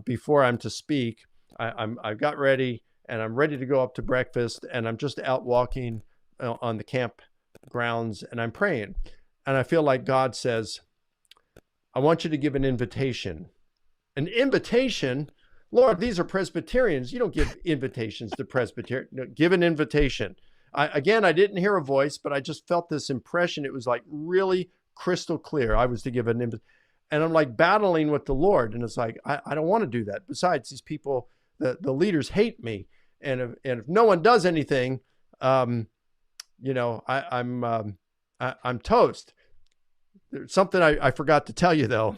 before I'm to speak, I got ready, and I'm ready to go up to breakfast, and I'm just out walking on the camp grounds, and I'm praying. And I feel like God says, I want you to give an invitation. An invitation? Lord, these are Presbyterians. You don't give invitations to Presbyterians. No, give an invitation. I didn't hear a voice, but I just felt this impression. It was like really crystal clear. I was to give an invitation. And I'm like battling with the Lord. And it's like, I don't want to do that. Besides, these people, the leaders hate me. And if no one does anything, I'm toast. There's something I forgot to tell you though.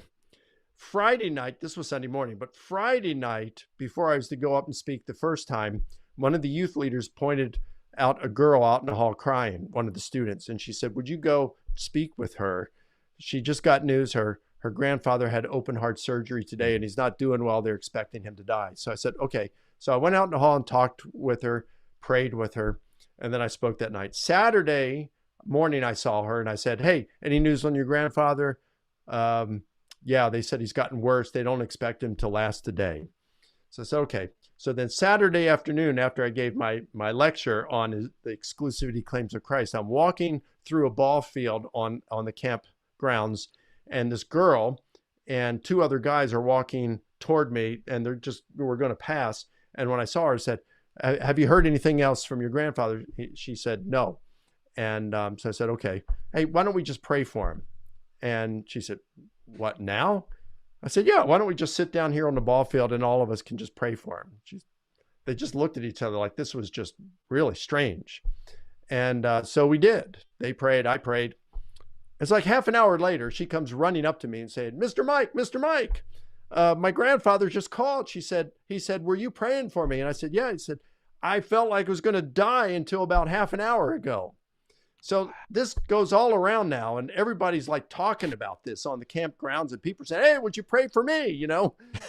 Friday night, this was Sunday morning, but Friday night, before I was to go up and speak the first time, one of the youth leaders pointed out a girl out in the hall crying, one of the students. And she said, would you go speak with her? She just got news. Her grandfather had open heart surgery today, and he's not doing well. They're expecting him to die. So I said, okay. So I went out in the hall and talked with her, prayed with her. And then I spoke that night. Saturday morning, I saw her and I said, hey, any news on your grandfather? Yeah, they said he's gotten worse. They don't expect him to last a day. So I said, okay. So then Saturday afternoon, after I gave my lecture on the exclusivity claims of Christ, I'm walking through a ball field on the camp grounds, and this girl and two other guys are walking toward me, and we're going to pass. And when I saw her, I said, have you heard anything else from your grandfather? She said, no. And so I said, okay, hey, why don't we just pray for him? And she said, what, now? I said, yeah, why don't we just sit down here on the ball field and all of us can just pray for him? They just looked at each other like this was just really strange. And so we did. They prayed, I prayed. It's like half an hour later, she comes running up to me and saying, Mr. Mike, my grandfather just called. He said, were you praying for me? And I said, yeah. He said, I felt like I was going to die until about half an hour ago. So this goes all around now, and everybody's like talking about this on the campgrounds, and people say, hey, would you pray for me?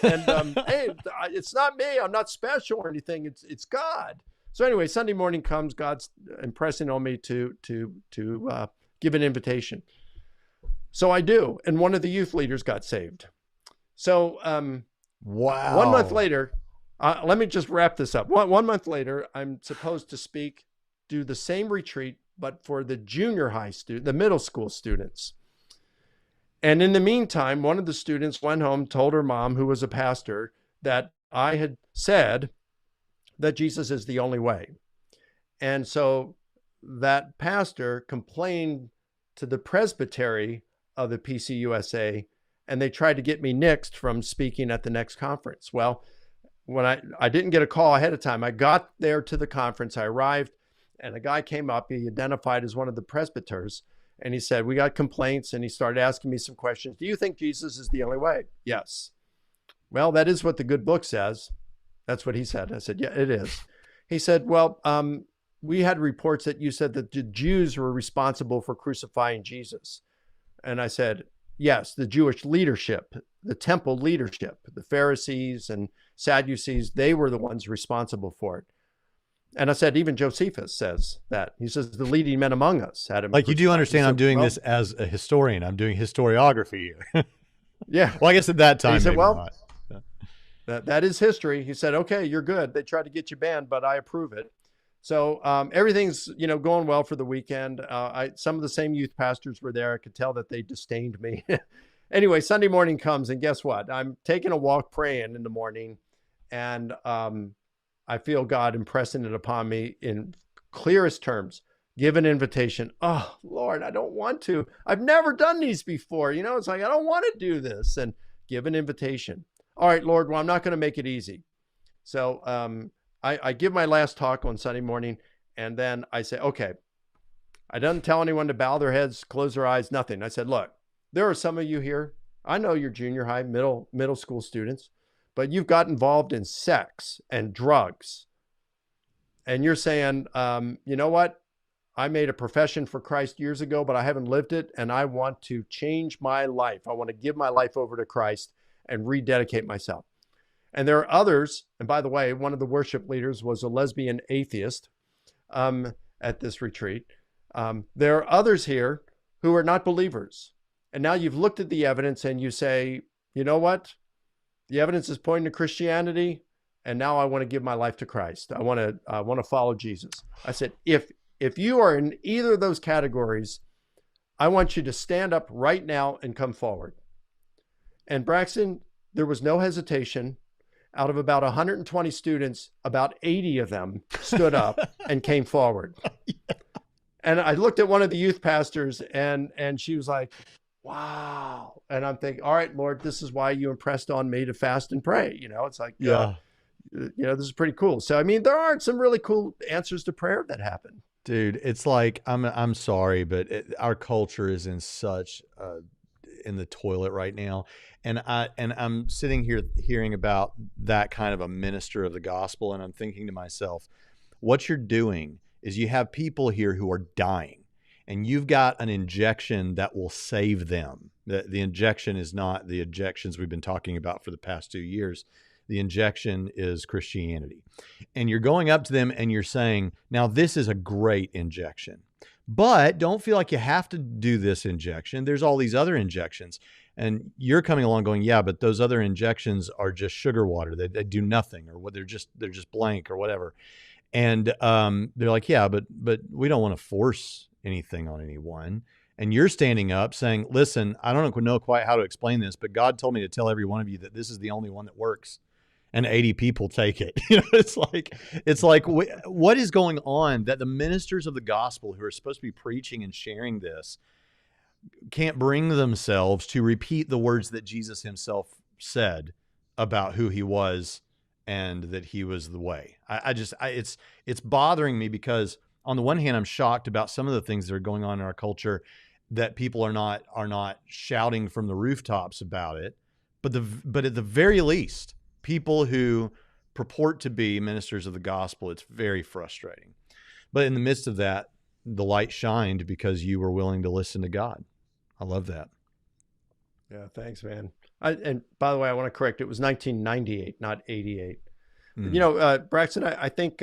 And hey, it's not me. I'm not special or anything. It's God. So anyway, Sunday morning comes, God's impressing on me to give an invitation. So I do. And one of the youth leaders got saved. So wow. 1 month later, let me just wrap this up. One month later, I'm supposed to do the same retreat, but for the junior high the middle school students. And in the meantime, one of the students went home, told her mom, who was a pastor, that I had said that Jesus is the only way. And so that pastor complained to the presbytery of the PCUSA, and they tried to get me nixed from speaking at the next conference. Well, when I didn't get a call ahead of time, I got there to the conference, I arrived, and a guy came up, he identified as one of the presbyters, and he said, we got complaints, and he started asking me some questions. Do you think Jesus is the only way? Yes. Well, that is what the good book says. That's what he said. I said, yeah, it is. He said, well, we had reports that you said that the Jews were responsible for crucifying Jesus. And I said, Yes, the Jewish leadership, the temple leadership, the Pharisees and Sadducees, they were the ones responsible for it. And I said, even Josephus says that. He says the leading men among us had him. Like, you do understand said, I'm doing this as a historian. I'm doing historiography here. Yeah. Well, I guess at that time, he said, maybe well, not. that is history. He said, okay, you're good. They tried to get you banned, but I approve it. So everything's, going well for the weekend. Some of the same youth pastors were there. I could tell that they disdained me. Anyway, Sunday morning comes, and guess what? I'm taking a walk praying in the morning, and I feel God impressing it upon me in clearest terms. Give an invitation. Oh, Lord, I don't want to. I've never done these before. It's like, I don't want to do this. And give an invitation. All right, Lord, well, I'm not going to make it easy. So I give my last talk on Sunday morning, and then I say, okay, I don't tell anyone to bow their heads, close their eyes, nothing. I said, look, there are some of you here. I know you're junior high, middle school students, but you've got involved in sex and drugs. And you're saying, you know what? I made a profession for Christ years ago, but I haven't lived it. And I want to change my life. I want to give my life over to Christ and rededicate myself. And there are others. And by the way, one of the worship leaders was a lesbian atheist at this retreat. There are others here who are not believers. And now you've looked at the evidence and you say, you know what? The evidence is pointing to Christianity. And now I want to give my life to Christ. I want to follow Jesus. I said, if you are in either of those categories, I want you to stand up right now and come forward. And Braxton, there was no hesitation. Out of about 120 students, about 80 of them stood up and came forward. Yeah. And I looked at one of the youth pastors, and she was like, wow. And I'm thinking, all right, Lord, this is why you impressed on me to fast and pray. It's like, yeah, this is pretty cool. So, I mean, there are some really cool answers to prayer that happen. Dude, it's like, I'm sorry, but our culture is in such in the toilet right now, and I'm sitting here hearing about that kind of a minister of the gospel, and I'm thinking to myself, what you're doing is you have people here who are dying, and you've got an injection that will save them. The injection is not the injections we've been talking about for the past 2 years. The injection is Christianity. And you're going up to them and you're saying, now this is a great injection, but don't feel like you have to do this injection. There's all these other injections. And you're coming along going, yeah, but those other injections are just sugar water. They do nothing, or they're just blank or whatever. And they're like, yeah, but we don't want to force anything on anyone. And you're standing up saying, listen, I don't know quite how to explain this, but God told me to tell every one of you that this is the only one that works. And 80 people take it. It's like, what is going on that the ministers of the gospel who are supposed to be preaching and sharing this can't bring themselves to repeat the words that Jesus himself said about who he was and that he was the way. It's bothering me because on the one hand, I'm shocked about some of the things that are going on in our culture, that people are not shouting from the rooftops about it. But at the very least, people who purport to be ministers of the gospel, it's very frustrating. But in the midst of that, the light shined because you were willing to listen to God. I love that. Yeah, thanks, man. And by the way, I want to correct, it was 1998, not 88. Braxton, I think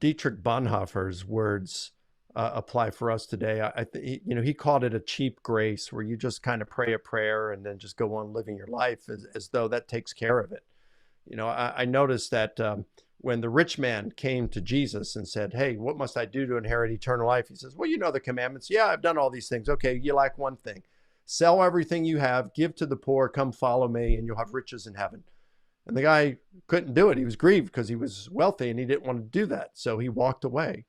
Dietrich Bonhoeffer's words apply for us today. He called it a cheap grace, where you just kind of pray a prayer and then just go on living your life as though that takes care of it. I noticed that when the rich man came to Jesus and said, hey, what must I do to inherit eternal life? He says, well, you know the commandments. Yeah, I've done all these things. Okay, you lack one thing. Sell everything you have, give to the poor, come follow me, and you'll have riches in heaven. And the guy couldn't do it. He was grieved because he was wealthy and he didn't want to do that. So he walked away.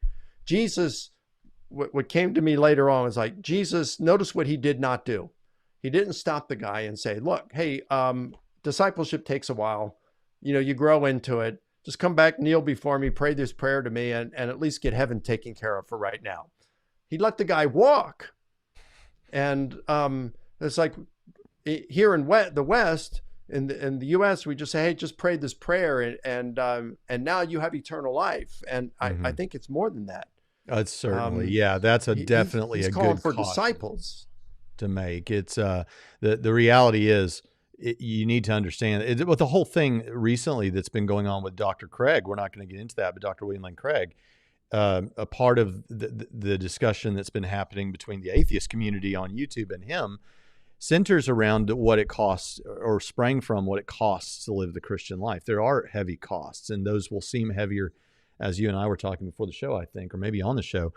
Jesus, what came to me later on was like, Jesus, notice what he did not do. He didn't stop the guy and say, look, hey, discipleship takes a while. You grow into it. Just come back, kneel before me, pray this prayer to me, and at least get heaven taken care of for right now. He let the guy walk. And it's like here in the West, in the U.S., we just say, hey, just pray this prayer, and now you have eternal life. And I think it's more than that. It's certainly, yeah, that's definitely he's a calling good for caution. disciples. to make. It's the reality is you need to understand it, with the whole thing recently that's been going on with Dr. Craig. We're not going to get into that, but Dr. William Lane Craig, a part of the discussion that's been happening between the atheist community on YouTube and him centers around what it costs, or sprang from what it costs to live the Christian life. There are heavy costs, and those will seem heavier, as you and I were talking before the show, I think, or maybe on the show,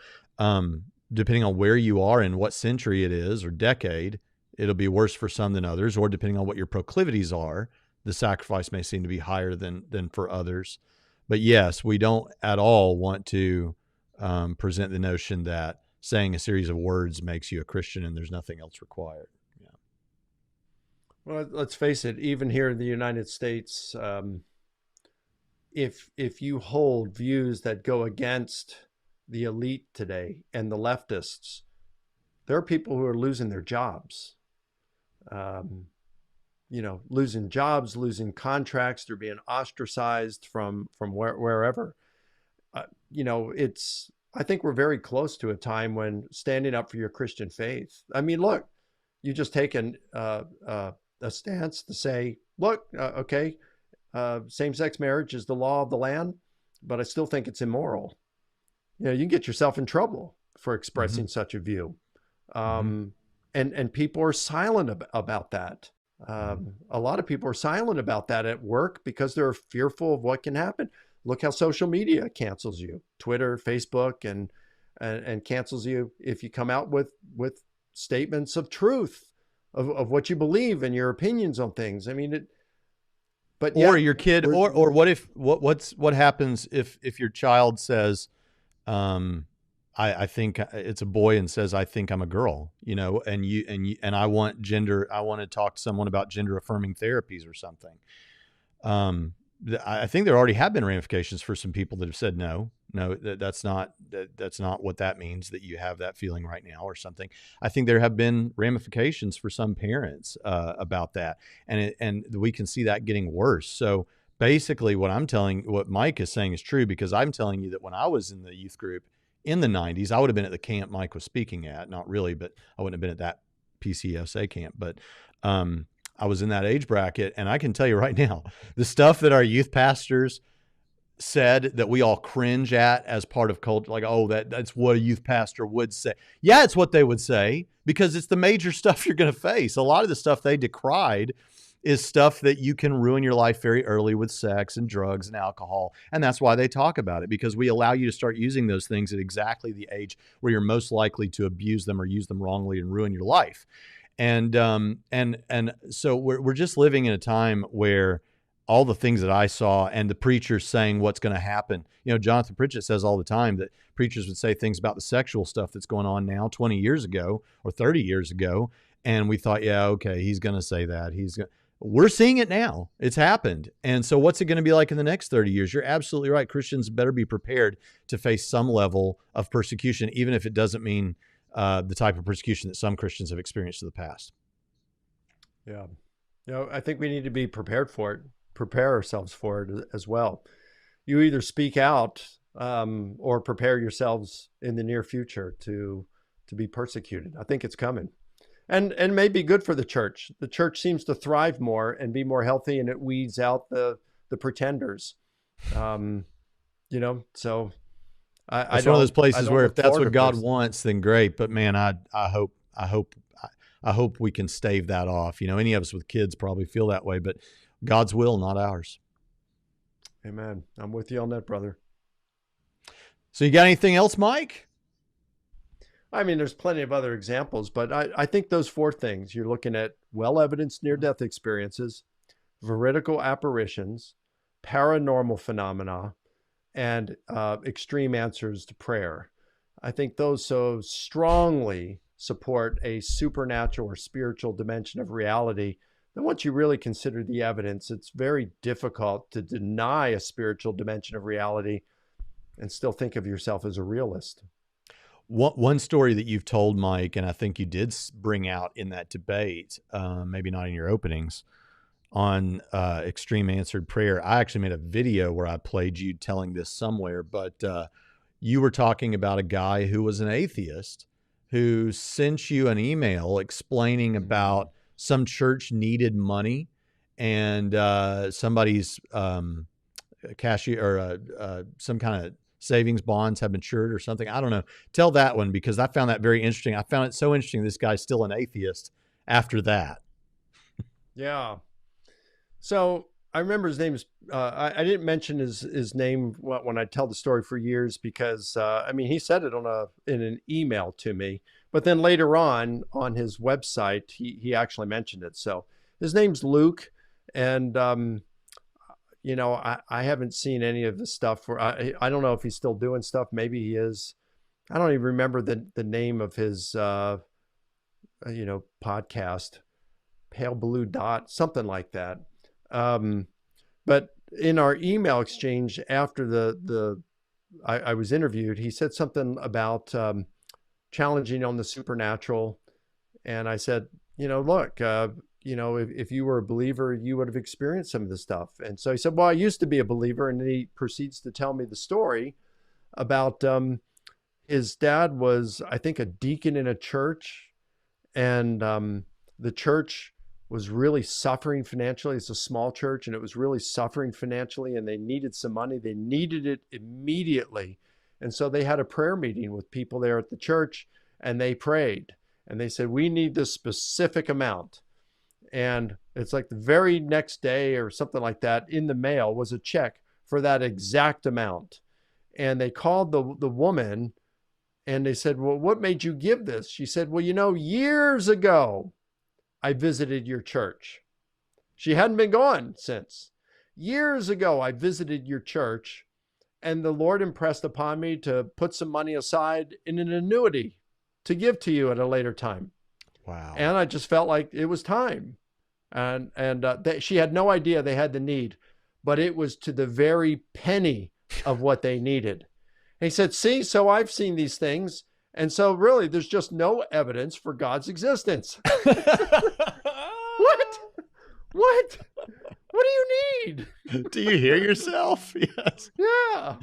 depending on where you are and what century it is or decade. It'll be worse for some than others, or depending on what your proclivities are, the sacrifice may seem to be higher than for others. But yes, we don't at all want to present the notion that saying a series of words makes you a Christian and there's nothing else required. Yeah. Well, let's face it, even here in the United States, if you hold views that go against the elite today and the leftists, there are people who are losing their jobs. Losing jobs, losing contracts, they're being ostracized from wherever. I think we're very close to a time when standing up for your Christian faith. I mean, look, you just taken a stance to say, look, same-sex marriage is the law of the land, but I still think it's immoral. You can get yourself in trouble for expressing such a view. And people are silent about that. A lot of people are silent about that at work because they're fearful of what can happen. Look how social media cancels you, Twitter, Facebook, and cancels you if you come out with statements of truth of what you believe and your opinions on things. I mean, your kid, or what happens if your child says, I think it's a boy, and says, I think I'm a girl, and I want to talk to someone about gender affirming therapies or something. I think there already have been ramifications for some people that have said, no, that's not what that means, that you have that feeling right now or something. I think there have been ramifications for some parents about that. And we can see that getting worse. So basically what Mike is saying is true, because I'm telling you that when I was in the youth group in the 90s, I would have been at the camp Mike was speaking at, not really, but I wouldn't have been at that PCSA camp. But I was in that age bracket, and I can tell you right now, the stuff that our youth pastors said that we all cringe at as part of culture, like, oh, that's what a youth pastor would say. Yeah, it's what they would say, because it's the major stuff you're going to face. A lot of the stuff they decried is stuff that you can ruin your life very early with sex and drugs and alcohol. And that's why they talk about it, because we allow you to start using those things at exactly the age where you're most likely to abuse them or use them wrongly and ruin your life. And so we're just living in a time where all the things that I saw, and the preachers saying what's going to happen. Jonathan Pritchett says all the time that preachers would say things about the sexual stuff that's going on now 20 years ago or 30 years ago. And we thought, yeah, okay, he's going to say that. We're seeing it now. It's happened. And so what's it going to be like in the next 30 years? You're absolutely right. Christians better be prepared to face some level of persecution, even if it doesn't mean the type of persecution that some Christians have experienced in the past. Yeah. I think we need to be prepared for it, prepare ourselves for it as well. You either speak out or prepare yourselves in the near future to be persecuted. I think it's coming. And may be good for the church. The church seems to thrive more and be more healthy, and it weeds out the pretenders. So it's one of those places where if that's what God wants, then great. But man, I hope we can stave that off. Any of us with kids probably feel that way, but God's will, not ours. Amen. I'm with you on that, brother. So you got anything else, Mike? I mean, there's plenty of other examples, but I think those four things, you're looking at well-evidenced near-death experiences, veridical apparitions, paranormal phenomena, and extreme answers to prayer. I think those so strongly support a supernatural or spiritual dimension of reality that once you really consider the evidence, it's very difficult to deny a spiritual dimension of reality and still think of yourself as a realist. One story that you've told, Mike, and I think you did bring out in that debate, maybe not in your openings, on extreme answered prayer. I actually made a video where I played you telling this somewhere, but you were talking about a guy who was an atheist who sent you an email explaining about some church needed money, and somebody's cashier or some kind of savings bonds have matured or something. I don't know. Tell that one, because I found that very interesting. I found it so interesting this guy's still an atheist after that. Yeah. So I remember his name's, I didn't mention his name when I tell the story for years, because, I mean, he said it in an email to me, but then later on his website, he actually mentioned it. So his name's Luke. And, you know, I haven't seen any of the stuff where I don't know if he's still doing stuff. Maybe he is. I don't even remember the name of his, you know, podcast, Pale Blue Dot, something like that. But in our email exchange after I was interviewed, he said something about challenging on the supernatural. And I said, you know, look, you know, if you were a believer, you would have experienced some of this stuff. And so he said, well, I used to be a believer. And then he proceeds to tell me the story about his dad was, I think, a deacon in a church. And the church was really suffering financially. It's a small church, and it was really suffering financially, and they needed some money. They needed it immediately. And so they had a prayer meeting with people there at the church, and they prayed. And they said, we need this specific amount. And it's like the very next day or something like that, in the mail was a check for that exact amount. And they called the woman, and they said, well, what made you give this? She said, well, you know, years ago, I visited your church. She hadn't been gone since. Years ago, I visited your church, and the Lord impressed upon me to put some money aside in an annuity to give to you at a later time. Wow. And I just felt like it was time. And she had no idea they had the need, but it was to the very penny of what they needed. And he said, see, so I've seen these things. And so really, there's just no evidence for God's existence. What? What? What do you need? Do you hear yourself? Yes. Yeah.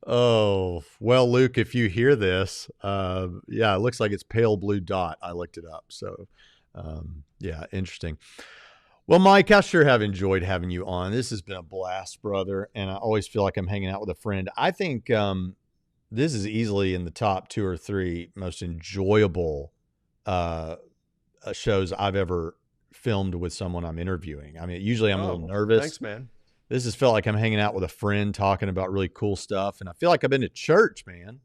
Oh, well, Luke, if you hear this, yeah, it looks like it's Pale Blue Dot. I looked it up. So, yeah, interesting. Well, Mike, I sure have enjoyed having you on. This has been a blast, brother. And I always feel like I'm hanging out with a friend. I think this is easily in the top 2 or 3 most enjoyable shows I've ever filmed with someone I'm interviewing. I mean, usually I'm a little nervous. Thanks, man. This has felt like I'm hanging out with a friend talking about really cool stuff. And I feel like I've been to church, man.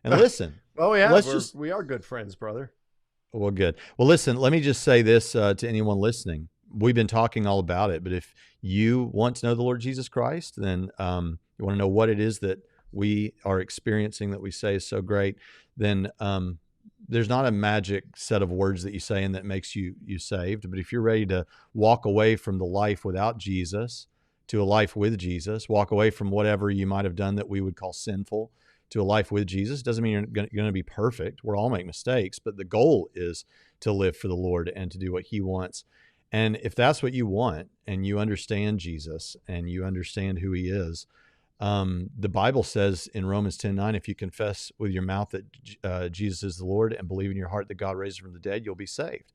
And listen. Oh, yeah. Let's we are good friends, brother. Well, good. Well, listen, let me just say this to anyone listening. We've been talking all about it, but if you want to know the Lord Jesus Christ, then you want to know what it is that we are experiencing that we say is so great, then there's not a magic set of words that you say and that makes you saved. But if you're ready to walk away from the life without Jesus to a life with Jesus, walk away from whatever you might have done that we would call sinful to a life with Jesus, doesn't mean you're going to be perfect. We'll all make mistakes, but the goal is to live for the Lord and to do what he wants. And if that's what you want, and you understand Jesus and you understand who he is, the Bible says in Romans 10:9, if you confess with your mouth that Jesus is the Lord and believe in your heart that God raised him from the dead, you'll be saved.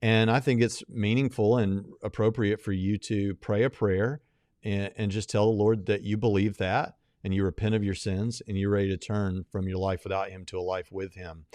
And I think it's meaningful and appropriate for you to pray a prayer and just tell the Lord that you believe that and you repent of your sins and you're ready to turn from your life without him to a life with him.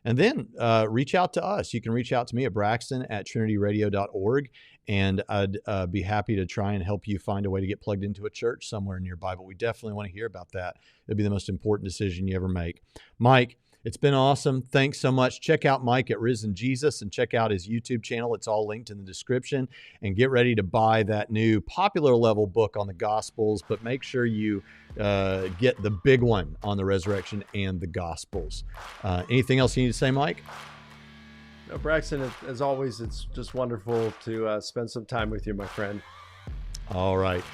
And then reach out to us. You can reach out to me at braxton@trinityradio.org, and I'd be happy to try and help you find a way to get plugged into a church somewhere nearby. But we definitely want to hear about that. It'd be the most important decision you ever make. Mike, it's been awesome. Thanks so much. Check out Mike at Risen Jesus and check out his YouTube channel. It's all linked in the description. And get ready to buy that new popular level book on the Gospels, but make sure you get the big one on the resurrection and the Gospels. Anything else you need to say, Mike? No, Braxton, as always, it's just wonderful to spend some time with you, my friend. All right.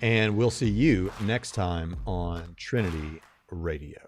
And we'll see you next time on Trinity Radio.